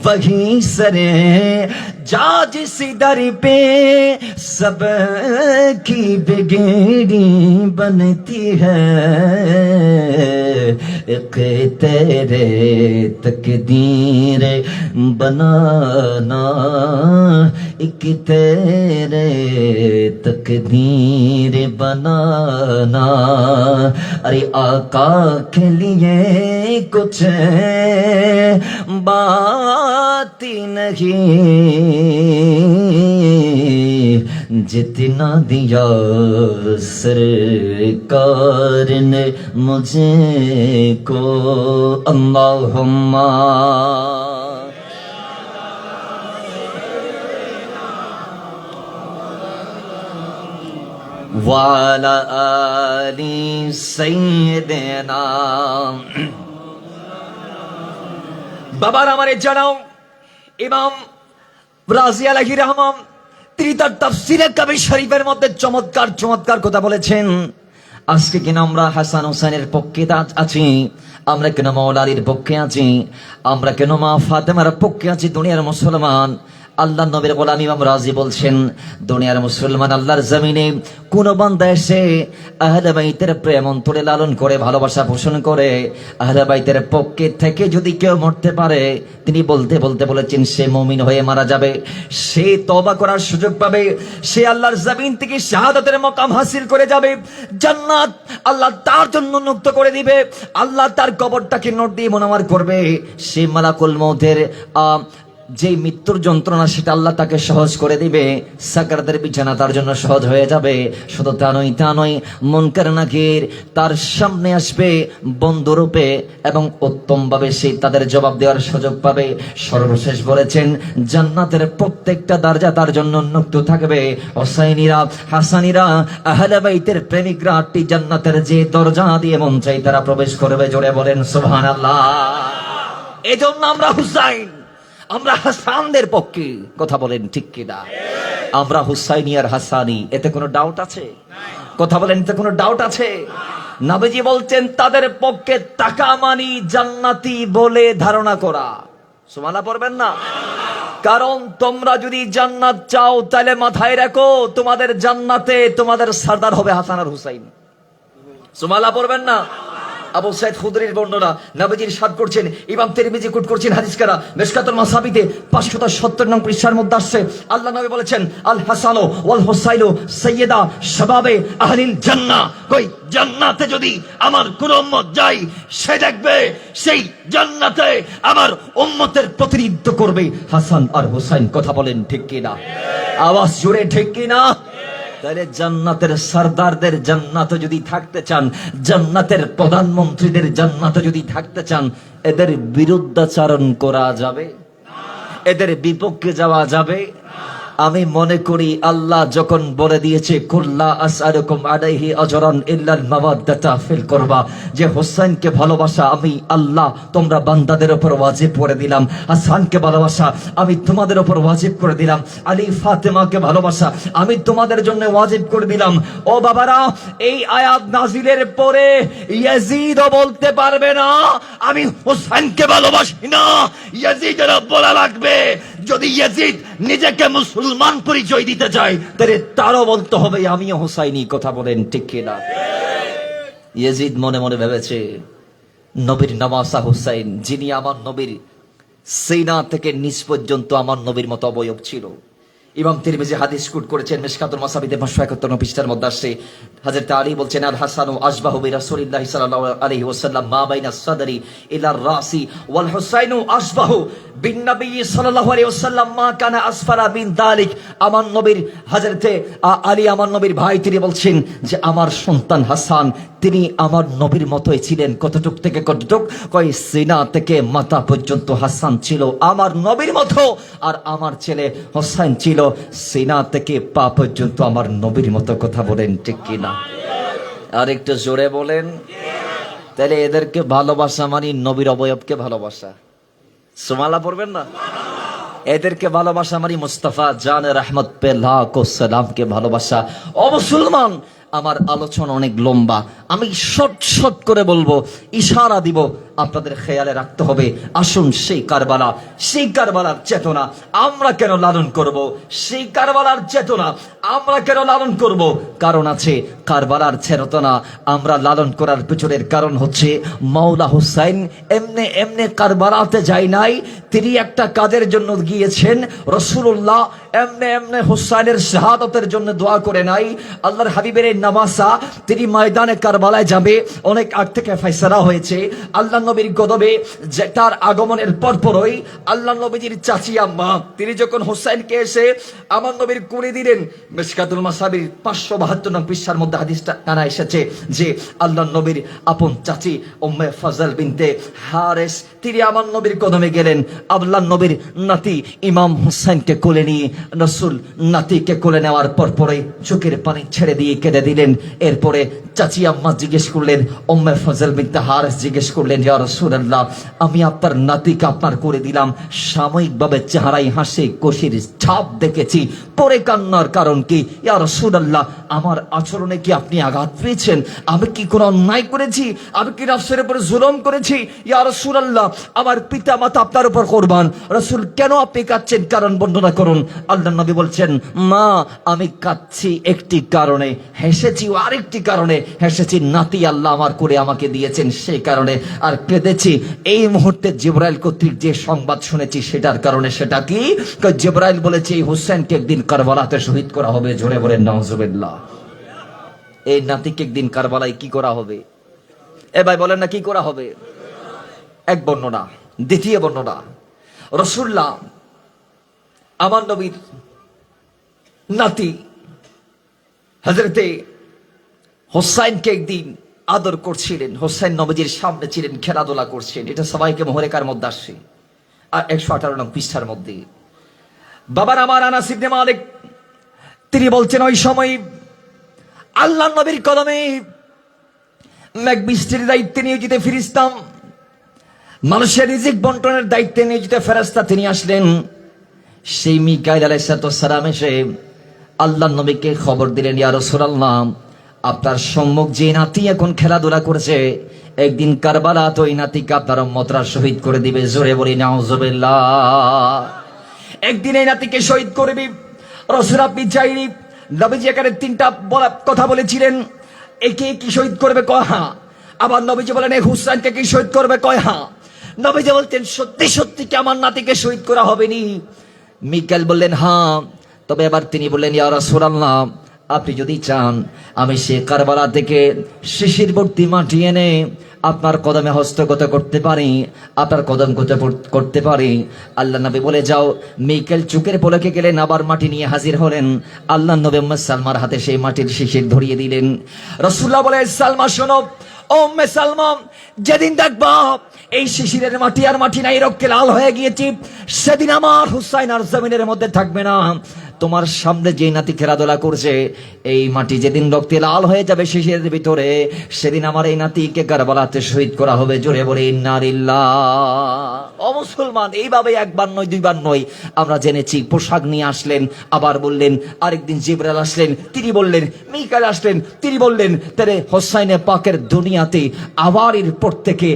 वही सरे जा जिस दर पे सबकी बिगड़ी बनती है। एक तेरे तकदीर बनाना, एक तेरे तकदीर बनाना। अरे आका के लिए कुछ बात नहीं, जितना दिया सरकार ने मुझे को अल्लाहुम्मा। वाला आली सैयदना। বাবার আমারে জানাও, ইমাম রাজি আলাইহি রহমান তিনি তার তাফসিরে কবির শরীফের মধ্যে চমৎকার চমৎকার কথা বলেছেন। আজকে কিনা আমরা হাসান হোসেনের পক্ষে আছি, আমরা কেন মাওলা আলীর পক্ষে আছি, আমরা কেন মা ফাতেমার পক্ষে আছি। দুনিয়ার মুসলমান আল্লাহ নবীর গোলাম ইমাম রাজি বলছেন, দুনিয়ার মুসলমান আল্লাহর জমিনে কোন বান্দা এসে আহলে বাইতের প্রেম অন্তরে লালন করে ভালোবাসা পোষণ করে আহলে বাইতের পক্ষে থেকে যদি কেউ মরতে পারে, তিনি বলতে বলতে বলেছেন সে মুমিন হয়ে মারা যাবে, সে তওবা করার সুযোগ পাবে, সে আল্লাহর জমিন থেকে শাহাদাতের মাকাম হাসিল করে যাবে, জান্নাত আল্লাহ তার জন্য মুক্ত করে দিবে, আল্লাহ তার কবরটাকে নূর দিয়ে মুনাওয়ার করবে। সে মালাকুল মউতের যে মৃত্যুর যন্ত্রণা সেটা আল্লাহ তাকে সহজ করে দিবে, সাকরাতের বিছানা তার জন্য সহজ হয়ে যাবে। শুধু তা নয়, মুনকার নাকির তার সামনে আসবে বন্ধুরূপে এবং উত্তম ভাবে সে তাদের জবাব দেওয়ার সুযোগ পাবে। সর্বশেষ বলেছেন জান্নাতের প্রত্যেকটা দরজা তার জন্য উন্মুক্ত থাকবে। হোসাইনিরা, হাসানিরা, আহলে বাইতের প্রেমিকরা আটটি জান্নাতের যে দরজা দিয়ে মন চাই তারা প্রবেশ করবে। জোরে বলেন সুবহানাল্লাহ। এজন্য আমরা হুসাইন, আমরা হাসানদের পক্ষে। কথা বলেন ঠিক কিনা? আমরা হুসাইনি আর হাসানি, এতে কোনো ডাউট আছে? কথা বলেন, এতে কোনো ডাউট আছে? নবীজি বলছেন তাদের পক্ষে টাকা মানি জান্নাতি বলে ধারণা করা। সুবহানাল্লাহ পড়বেন না? কারণ তোমরা যদি জান্নাত চাও তাহলে মাথায় রাখো তোমাদের জান্নাতে তোমাদের সরদার হবে হাসান আর হুসাইন। সুবহানাল্লাহ পড়বেন না? আবু সাইদ খুদরির বর্ণনা নবীজির সাদ করছেন, ইমাম তিরমিজি কোট করছেন হাদিসকারা মিশকাতুল মাসাবিতে 570 নং পৃষ্ঠার মধ্যে আসছে। আল্লাহ নবী বলেছেন আল হাসানু ওয়াল হুসাইনু সাইয়্যিদা শাবাবে আহলিল জান্নাহ। কই জান্নাতে যদি আমার কোন উম্মত যায় সে দেখবে সেই জান্নাতে আমার উম্মতের প্রতিনিধিত্ব করবে হাসান আর হুসাইন। কথা বলেন ঠিক কিনা? আওয়াজ জোরে ঠিক কিনা? তাহলে জান্নাতের সরদারদের জান্নাতে যদি থাকতে চান, জান্নাতের প্রধানমন্ত্রীদের জান্নাতে যদি থাকতে চান, এদের বিরুদ্ধাচারণ করা যাবে? এদের বিপক্ষে যাওয়া যাবে? আমি মনে করি আল্লাহ যখন বলে দিয়েছে কুল্লা আসআলুকুম আলাইহি আজরান ইল্লাল মাওয়াদ্দাতা ফিল কুরবা, যে হোসেনকে ভালোবাসা আমি আল্লাহ তোমরা বান্দাদের উপর ওয়াজিব করে দিলাম, হাসানকে ভালোবাসা আমি তোমাদের উপর ওয়াজিব করে দিলাম, আলী ফাতেমাকে ভালোবাসা আমি তোমাদের জন্য ওয়াজিব করে দিলাম। ও বাবারা, এই আয়াত নাজিলের পরে ইয়াজিদও বলতে পারবে না আমি হোসেনকে ভালোবাসি না। ইয়াজিদের বলা লাগবে, যদি ইয়াজিদ নিজেকে মুসলমান পরিচয় দিতে চায় তাহলে তারও বলতে হবে আমিও হুসাইনি। কথা বলেন ঠিক কিনা? ইয়াজিদ মনে মনে ভেবেছে নবীর নওয়াসা হুসাইন, যিনি আমার নবীর সিনা থেকে নিচ পর্যন্ত আমার নবীর মতো অবয়ব ছিল, ইমাম তিরমিজি হাদিস কোট করেছেন মিশকাতুল মাসাবিতে 551 পৃষ্ঠার মধ্যে আসছে হযরত আলী বলছেন আল হাসানু আশবাহু বিরাসূলিল্লাহ সাল্লাল্লাহু আলাইহি ওয়াসাল্লাম মা বাইনা সাদরি ইলা রাসি ওয়াল হুসাইনু আশবাহু বিন নবী সাল্লাল্লাহু আলাইহি ওয়াসাল্লাম মা কানা আসফারা বিন যালিক। আমার নবীর হযরতে আলী আমার নবীর ভাই, তিনি বলছেন যে আমার সন্তান হাসান তিনি আমার নবীর মতোই ছিলেন। কতটুক থেকে কতটুক? কয় সিনা থেকে মাথা পর্যন্ত হাসান ছিল আমার নবীর মতো, আর আমার ছেলে হোসেন ছিল সিনা থেকে পা পর্যন্ত আমার নবীর মতো। কথা বলেন ঠিক কিনা? আর একটু জোরে বলেন। তাহলে এদেরকে ভালোবাসা মানে নবীর অবয়বকে ভালোবাসা। সুমালা পড়বেন না? এদেরকে ভালোবাসা মানে মুস্তাফা জান রহমত পে লাখ সালামকে ভালোবাসা। ও মুসলমান, আমার আলোচনা অনেক লম্বা, আমি শর্ট করে বলবো, ইশারা দিব, আপনাদের খেয়ালে রাখতে হবে। আসুন সেই কারবালার চেতনা আমরা কেন লালন করব? সেই কারবালার চেতনা আমরা কেন লালন করব? কারণ আছে। কারবালার চেতনা আমরা লালন করার পেছনের কারণ হচ্ছে মাওলা হুসাইন এমনে কারবালাতে যায় নাই, তিনি একটা কাজের জন্য গিয়েছেন। রাসূলুল্লাহ এমনে হুসাইনের শাহাদাতের জন্য দোয়া করে নাই। আল্লাহর হাবিবের এই নামাসা তিনি ময়দানে কারবালায় যাবে অনেক আগ থেকে ফয়সালা হয়েছে। আল্লাহ নবীর গদবে যে তার আগমনের পরপরই আল্লাহ নবীজির চাচি আম্মা তিনি যখন হুসাইনকে এসে আমার নবীর কুড়ি দিলেন, মিশকাতুল মাসাবির 572 নং পৃষ্ঠার মধ্যে হাদিসটা কানা এসেছে যে আল্লাহ নবীর আপন চাচি উম্মে ফজল বিনতে হারেস তিনি আমার নবীর কদমে গেলেন। আল্লাহ নবীর নাতি ইমাম হুসাইনকে কোলে নিয়ে রাসূল নাতিকে কোলে নেওয়ার পরপরই চোখের পানি ছেড়ে দিয়ে কেঁদে দিলেন। এরপরে চাচি আম্মা জিজ্ঞেস করলেন, উম্মে ফজল বিনতে হারেস জিজ্ঞেস করলেন, ইয়া রাসূলুল্লাহ আমি আপনার নাতিকে আপনার করে দিলাম, সাময়িকভাবে চেহারায় হাসি খুশির ছাপ দেখেছি, পরে কান্নার কারণ কি? ইয়া রাসূলুল্লাহ আমার আচরণে কি আপনি আঘাত পেয়েছেন? আমি কি কোনো অন্যায় করেছি? আমি কি নফসের উপর জুলুম করেছি? ইয়া রাসূলুল্লাহ আমার পিতা মাতা আপনার উপর কুরবান। রাসূল কেন আপনি কাঁদছেন? কারণ বর্ণনা করুন। আল্লাহ নবী বলছেন, মা আমি কাঁদছি একটি কারণে, হেসেছি আরেকটি কারণে। হেসেছি নাতি আল্লাহ আমার করে আমাকে দিয়েছেন সেই কারণে, আর কেঁদেছি এই মুহূর্তে জিবরাইল কর্তৃক যে সংবাদ শুনেছি সেটার কারণে। সেটা কি? জিবরাইল বলেছে এই হুসাইনকে একদিন কারবালাতে শহীদ করা হবে। জোরে বলেন নাউজুবিল্লাহ। এই নাতিকে একদিন কারবালায় কি করা হবে? এ ভাই বলেন না কি করা হবে? এক বর্ণনা। দ্বিতীয় বর্ণনা, রাসূলুল্লাহ আমার নবীর নাতি হযরতে হোসাইনকে একদিন আদর করছিলেন। হোসাইন নবীজির সামনে ছিলেন, খেলাধুলা করছেন। এটা সবাইকে মোহরেকার মধ্যে আসছে আর 118 নং পৃষ্ঠার মধ্যে। বাবার আমার আনাস ইবনে মালিক তিনি বলছেন ওই সময় আল্লাহ নবীর কদমে মেঘ বৃষ্টির দায়িত্বে নিয়োজিত ফেরেশতা, মানুষের রিজিক বন্টনের দায়িত্বে নিয়োজিত ফেরেশতা তিনি আসলেন। সেই মিকাইল আলাইহিস সালাম এসে আল্লাহ নবীকে খবর দিলেন, ইয়া রাসূলুল্লাহ আপনার সম্মুখ যে নাতি এখন খেলাধুলা করছে, একদিন কারবালাতে ওই নাতিকে আপনার উম্মতরা শহীদ করে দিবে। জোরে বলি নাউজুবিল্লাহ। একদিন এই নাতিকে শহীদ করবে। রাসূল আপনি চাইনি? নবীজি এখানে 3টা কথা বলেছিলেন। একে কি শহীদ করবে? কয় হ্যাঁ। আবার নবীজি বলেন এই হুসাইনকে কি শহীদ করবে? কয় হ্যাঁ। নবীজি বলতেন সত্যি কি আমার নাতিকে শহীদ করা হবে নি? মিকাইল বললেন হ্যাঁ। তবে এবার তিনি বললেন, ইয়া রাসূলুল্লাহ আপনি যদি চান আমি সে কারবালা থেকে শিশির ভর্তি মাটি এনে আপনার কদমে হস্তগত করতে পারি, আপনার কদম করতে পারি। আল্লাহ নবী বলে যাও। মিকাইল চোখের পলকে গেলেন, আবার মাটি নিয়ে হাজির হলেন। আল্লাহ নবী উম্মে সালমার হাতে সেই মাটির শিশির ধরিয়ে দিলেন। রাসূলুল্লাহ বলে, সালমা শোনো, ও উম্মে সালমা যেদিন দেখবা এই শিশিরের মাটি আর মাটি নাই, রক্তে লাল হয়ে গিয়েছি, সেদিন আমার হুসাইন আর জমিনের মধ্যে থাকবে না। তোমার সামনে যে নাতি খেলাধুলা করছে এই মাটি যেদিন রক্তে লাল হয়ে যাবে শিশিরের ভিতরে, সেদিন আমার এই নাতিকে কারবালাতে শহীদ করা হবে। জোরে বলে ইন্না লিল্লাহ। ও মুসলমান, এইভাবে একবার নয় দুইবার নয় আমরা জেনেছি। পোশাক নিয়ে আসলেন, আবার বললেন। আরেকদিন জিবরাইল আসলেন, তিনি বললেন। মিকাইল আসলেন, তিনি বললেন। তাহলে হোসাইনে পাকের দুনিয়াতে আবার এরপর থেকে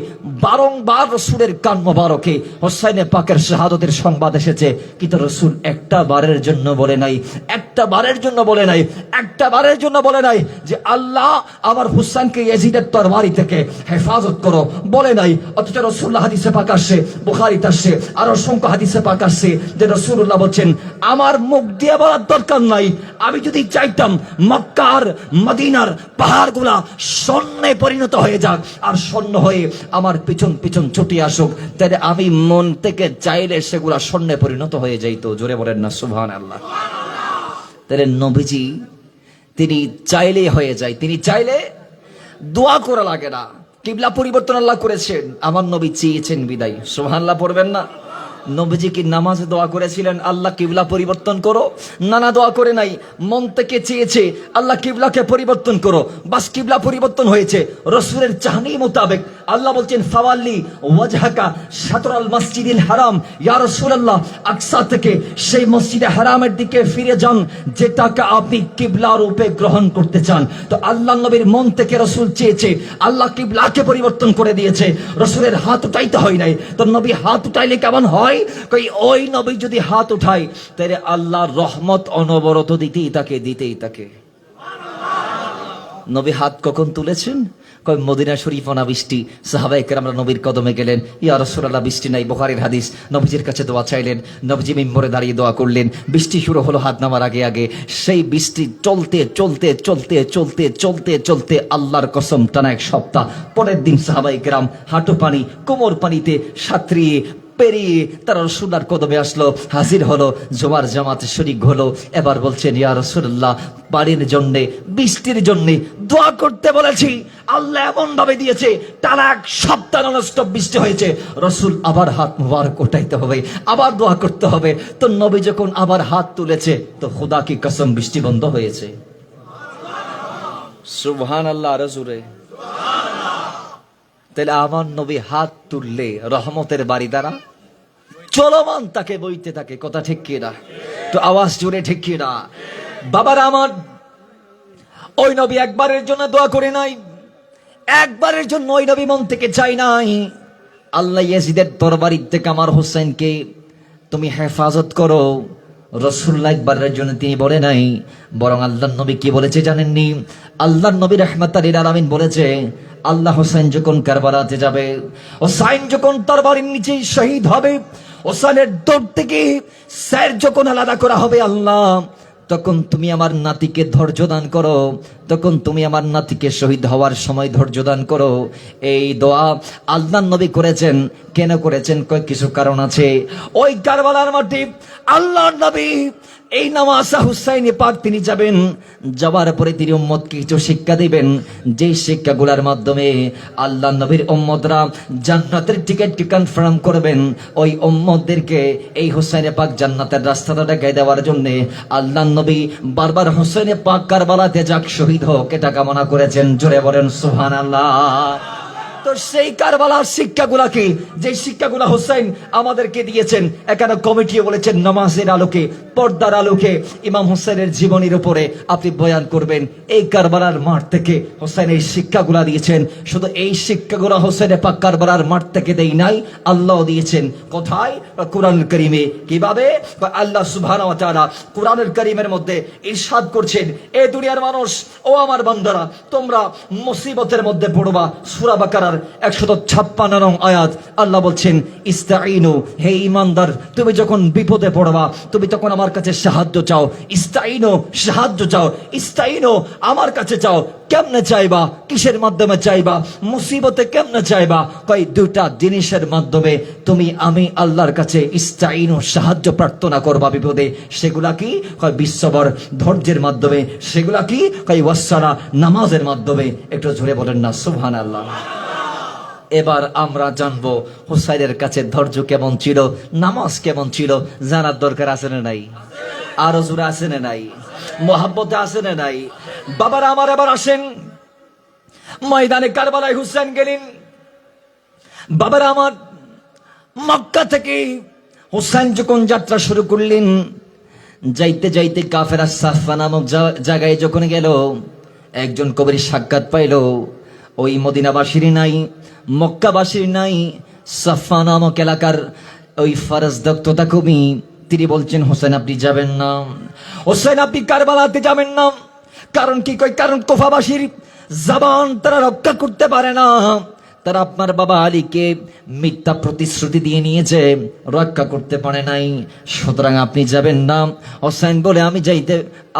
বারংবার রাসূলের কান মোবারকে হোসাইনে পাকের শাহাদাতের সংবাদ এসেছে, কিন্তু রাসূল একটা বারের জন্য বলে নাই, একটা বারের জন্য বলে নাই, একটা বারের জন্য বলে নাই যে আল্লাহ আমার হুসাইনকে ইয়াজিদের তরবারি থেকে হেফাজত করো, বলে নাই। অথচ রাসূলুল্লাহ হাদিসে পাক আসে বুখারীতে আসছে, আর অসংখ্য হাদিসে পাক আসছে যে রাসূলুল্লাহ বলছেন, আমার মুখ দিয়ে বলার দরকার নাই, আমি যদি চাইতাম মক্কা আর মদিনার পাহাড়গুলা স্বর্ণে পরিণত হয়ে যাক আর স্বর্ণ হয়ে আমার পিছন পিছন ছুটে আসুক, তাহলে আমি মন থেকে চাইলে সেগুলা স্বর্ণে পরিণত হয়ে যাইতো। জোরে বলেন না সুবহানাল্লাহ। তাহলে নবীজি তিনি চাইলেই হয়ে যায়, তিনি চাইলে দোয়া করা লাগে না। কিবলা পরিবর্তন আল্লাহ করেছেন, আমার নবী চেয়েছেন বিদায়। সুবহানাল্লাহ পড়বেন না? নবীজি কি নামাজে দোয়া করেছিলেন আল্লাহ কিবলা পরিবর্তন করো? না, দোয়া করে নাই, মন থেকে চেয়েছে আল্লাহ কিবলাকে পরিবর্তন করো, বাস কিবলা পরিবর্তন হয়েছে রাসূলের চাহনি মোতাবেক। আল্লাহ বলছেন ফাওয়াল্লি ওয়াজহাকা শাতরাল মসজিদিল হারাম, ইয়া রাসূলুল্লাহ আকসা থেকে সেই মসজিদে হারামের দিকে ফিরে যান যেটাকে আপনি কিবলা রূপে গ্রহণ করতে চান। তো আল্লাহ নবীর মন থেকে রাসূল চেয়েছে, আল্লাহ কিবলাকে পরিবর্তন করে দিয়েছে, রাসূলের হাত উঠাইতে হয় নাই। তো নবী হাত উঠাইলে কেমন হয়? ওই নবী যদি হাত উঠায় তাহলে আল্লাহর রহমত অনবরত দিতেই থাকে। নবী হাত কখন তুলেছেন? মদিনা শরীফ অনাবৃষ্টি, সাহাবায়ে কেরামরা নবীর কদমে গেলেন, ইয়া রাসূলুল্লাহ বৃষ্টি নাই, বুখারীর হাদিস। নবীজির কাছে দোয়া চাইলেন, নবীজি মিম্বরে দাঁড়িয়ে দোয়া করলেন, বৃষ্টি শুরু হলো হাত নামার আগে আগে। সেই বৃষ্টি চলতে আল্লাহর কসম টানা এক সপ্তাহ। পরের দিন সাহাবায়ে কেরাম হাঁটু পানি কোমর পানিতে সাঁতরিয়ে পেরিয়ে তারা রাসূলুল্লাহর কদমে আসলো, হাজির হলো, জুমার জামাতে শরীক হলো। এবার বলছেন, ইয়া রাসূলুল্লাহ পানির জন্য, বৃষ্টির জন্য দোয়া করতে বলেছি, আল্লাহ এমন ভাবে দিয়েছে টানা এক সপ্তাহ ননস্টপ বৃষ্টি হয়েছে। রাসূল আবার হাত মুবারক উঠাইতে হবে, আবার দোয়া করতে হবে। তো নবী যখন আবার হাত তুলেছে তো খোদা কি কসম বৃষ্টি বন্ধ হয়েছে। সুবহানাল্লাহ। আরো জোরে। তাহলে আমার নবী হাত তুললে রহমতের বাড়ি দ্বারা চলমান তাকে বইতে থাকে। কথা ঠিক কি না? তো আওয়াজ জোরে ঠিক কি না? বাবারা আমার, ওই নবী একবারের জন্য দোয়া করে নাই, একবারের জন্য ওই নবী মন থেকে চাই নাই আল্লাহ ইয়াজিদের তরবারি থেকে আমার হোসেনকে তুমি হেফাজত করো। রাসূলুল্লাহ একবারের জন্য তিনি বলে নাই, বরং আল্লাহর নবী কি বলেছে জানেননি? আল্লাহর নবী রাহমাতাল লিল আলামিন বলেছে, আল্লাহ হোসেন যখন কারবালাতে যাবে, হোসেন যখন তরবারির নিচে শহীদ হবে, হোসেনের দৌড় থেকে স্যার যখন আলাদা করা হবে, আল্লাহ তখন তুমি আমার নাতিকে ধৈর্য দান করো, তখন তুমি আমার নাতিকে শহীদ হওয়ার সময় ধৈর্য দান করো। এই দোয়া আল্লাহর নবী করেছেন। কেন করেছেন? কিছু কারণ আছে। ওই কারবালার মাঠে আল্লাহর নবী এই নামাজা হুসাইনে পাক তিনি যাবেন, যাওয়ার পরে তিনি উম্মতকে কিছু শিক্ষা দিবেন, যে শিক্ষাগুলোর মাধ্যমে আল্লাহ নবীর উম্মতরা জান্নাতের টিকিট কনফার্ম করবেন। ওই উম্মতদেরকে এই হুসাইনে পাক জান্নাতের রাস্তাটা দেখাই দেওয়ার জন্য আল্লাহ নবী বারবার হুসাইনে পাক কারবালাতে যাক, শহীদ হোক, এটা কামনা করেছেন। জোরে বলেন সুবহানাল্লাহ। তো সেই কারবালার শিক্ষাগুলা কি? যে শিক্ষাগুলা হোসেন আমাদেরকে দিয়েছেন, এখানে কমিটিও বলেছেন নামাজের আলোকে, পর্দার আলোকে ইমাম হোসেনের জীবনীর উপরে আপনি বয়ান করবেন। এই কারবালার মাঠ থেকে হোসেন এই শিক্ষাগুলা দিয়েছেন। শুধু এই শিক্ষাগুলা হোসেনে পাক কারবালার মাঠ থেকে দেই নাই, আল্লাহ দিয়েছেন। কোথায়? কোরআনুল কারীমে। কিভাবে? আল্লাহ সুবহানাহু ওয়া তাআলা কোরআনুল কারীমের মধ্যে ইরশাদ করছেন, এ দুনিয়ার মানুষ, ও আমার বান্দারা, তোমরা মুসিবতের মধ্যে পড়বা। সূরা বাকারার 156 নং আয়াত আল্লাহ বলছেন, ইস্তাঈনু, হে ঈমানদার, তুমি যখন বিপদে পড়বা তুমি তখন আমার কাছে সাহায্য চাও। ইস্তাঈনু, সাহায্য চাও। ইস্তাঈনু, আমার কাছে চাও। কেমনে চাইবা? কিসের মাধ্যমে চাইবা? মুসিবতে কেমনে চাইবা? কই দুটা জিনিসের মাধ্যমে তুমি আমি আল্লাহর কাছে ইস্তাঈনু, সাহায্য প্রার্থনা করবা বিপদে। সেগুলা কি? কই বিশ্ববর ধৈর্যের মাধ্যমে। সেগুলা কি? কই ওয়াসসালা, নামাজের মাধ্যমে। একটু জোরে বলেন না সুবহানাল্লাহ। এবার আমরা জানবো হুসাইনের কাছে ধৈর্য কেমন ছিল, নামাজ কেমন ছিল। জানার দরকার আছে না নাই? আরো জোরে আছে না নাই? মোহাব্বতে আছে না নাই? বাবারা আমার, এবার আসেন ময়দানে কারবালায় হুসেন গেলেন। বাবারা আমার, মক্কা থেকে হুসেন যখন যাত্রা শুরু করলেন, যাইতে যাইতে কাফেরা সাফা নামক জায়গায় যখন গেল, একজন কবির সাক্ষাৎ পাইল। ওই মদিনাবাসীর নাই, মক্কাবাসীর নাই, সাফা নামক এলাকার ওই ফারাজ দক্ততা কবি, তিনি বলছেন, হোসেন আপনি যাবেন না, হোসেন আপনি কারবালাতে যাবেন না। কারণ কি? কই কারণ কুফাবাসীর জবান তারা রক্ষা করতে পারে না, তারা আপনার বাবা আলীকে মিথ্যা প্রতিশ্রুতি দিয়ে নিয়েছে, রক্ষা করতে পারে নাই। সুতরাং আপনি যাবেন না। হোসেন বলে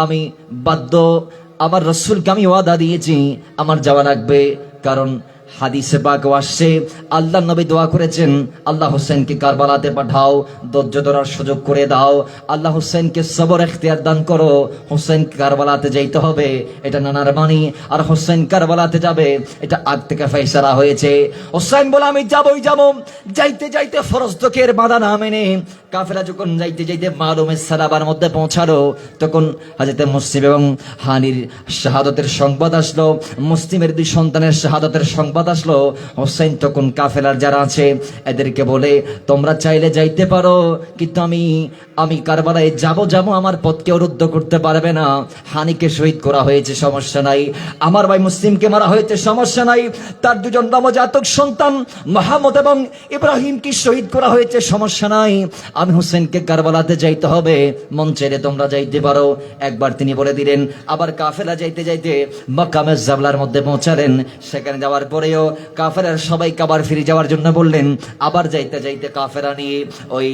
আমি বাধ্য, আমার রসুলকে আমি ওয়াদা দিয়েছি আমার যাওয়া লাগবে। কারণ হাদিসে পাক আসছে, আল্লাহ নবী দোয়া করেছেন, আল্লাহ হোসেনকে কারবালাতে পাঠাও, ধৈর্য ধরার সুযোগ করে দাও, আল্লাহ হোসেনকে সবর ইখতিয়ার দান করো। হোসেন কারবালাতে যাইতে হবে, এটা নানার বাণী। আর হোসেন কারবালাতে যাবে, এটা আগ থেকে ফয়সালা হয়েছে। হোসেন বলে আমি যাবই যাব। যাইতে যাইতে ফরজদকের বাধা না মেনে কাফেলা যখন যাইতে যাইতে মালুমের সালাবার মধ্যে পৌঁছালো, তখন হযরত মুসলিম এবং হানির শাহাদতের সংবাদ আসলো, মুসলিমের দুই সন্তানের শাহাদতের সংবাদ আসলো। হোসেন তখন কাফেলার যারা আছে এদেরকে বলে, তোমরা চাইলে যাইতে পারো, কিন্তু আমি কারবালায় যাব, আমার পথকে অরুদ্ধ করতে পারবে না। হানিকে শহীদ করা হয়েছে, সমস্যা নাই। আমার ভাই মুসলিমকে মারা হয়েছে, সমস্যা নাই। তার দুজন নবজাতক সন্তান মুহাম্মদ এবং ইব্রাহিমকে শহীদ করা হয়েছে, সমস্যা নাই। আমি হোসেনকে কারবালাতে যাইতে হবে, মন চাইলে তোমরা যাইতে পারো। একবার তিনি বলে দিলেন। আবার কাফেলা যাইতে যাইতে মাকামে জাবলার মধ্যে পৌঁছালেন। সেখানে যাওয়ার পরেও কাফেলার সবাই আবার ফিরে যাওয়ার জন্য বললেন। আবার যাইতে যাইতে কাফেলা নিয়ে ওই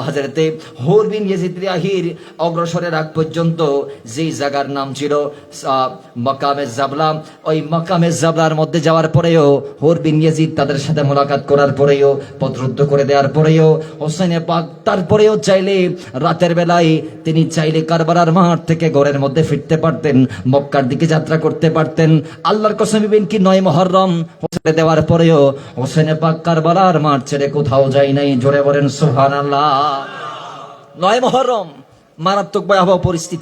হযরতে হুর বিন ইয়াজিদ রিয়াহির অগ্রসরের আগ পর্যন্ত যেই জায়গার নাম ছিল মাকামে জাবলা, ওই মাকামে জাবলার মধ্যে যাওয়ার পরেও হুর বিন ইয়াজিদ তাদের সাথে মোলাকাত করার পরেও, পথ রুদ্ধ করে দেওয়ার পরেও, হোসেনে পাক তারপরেও চাইলে রাতের বেলায় তিনি চাইলে কারবালার মাঠ থেকে ঘরের মধ্যে ফিরতে পারতেন, মক্কার দিকে যাত্রা করতে পারতেন। আল্লাহর কসম, বিন কি 9 মুহররম হোসেনে দেওয়ার পরেও হোসেনে পাক কারবালার মাঠ ছেড়ে কোথাও যায় নাই। জোরে বলেন সুবহানাল্লাহ। 9 মুহররম মারাত্মক ভয়াবহ পরিস্থিতি।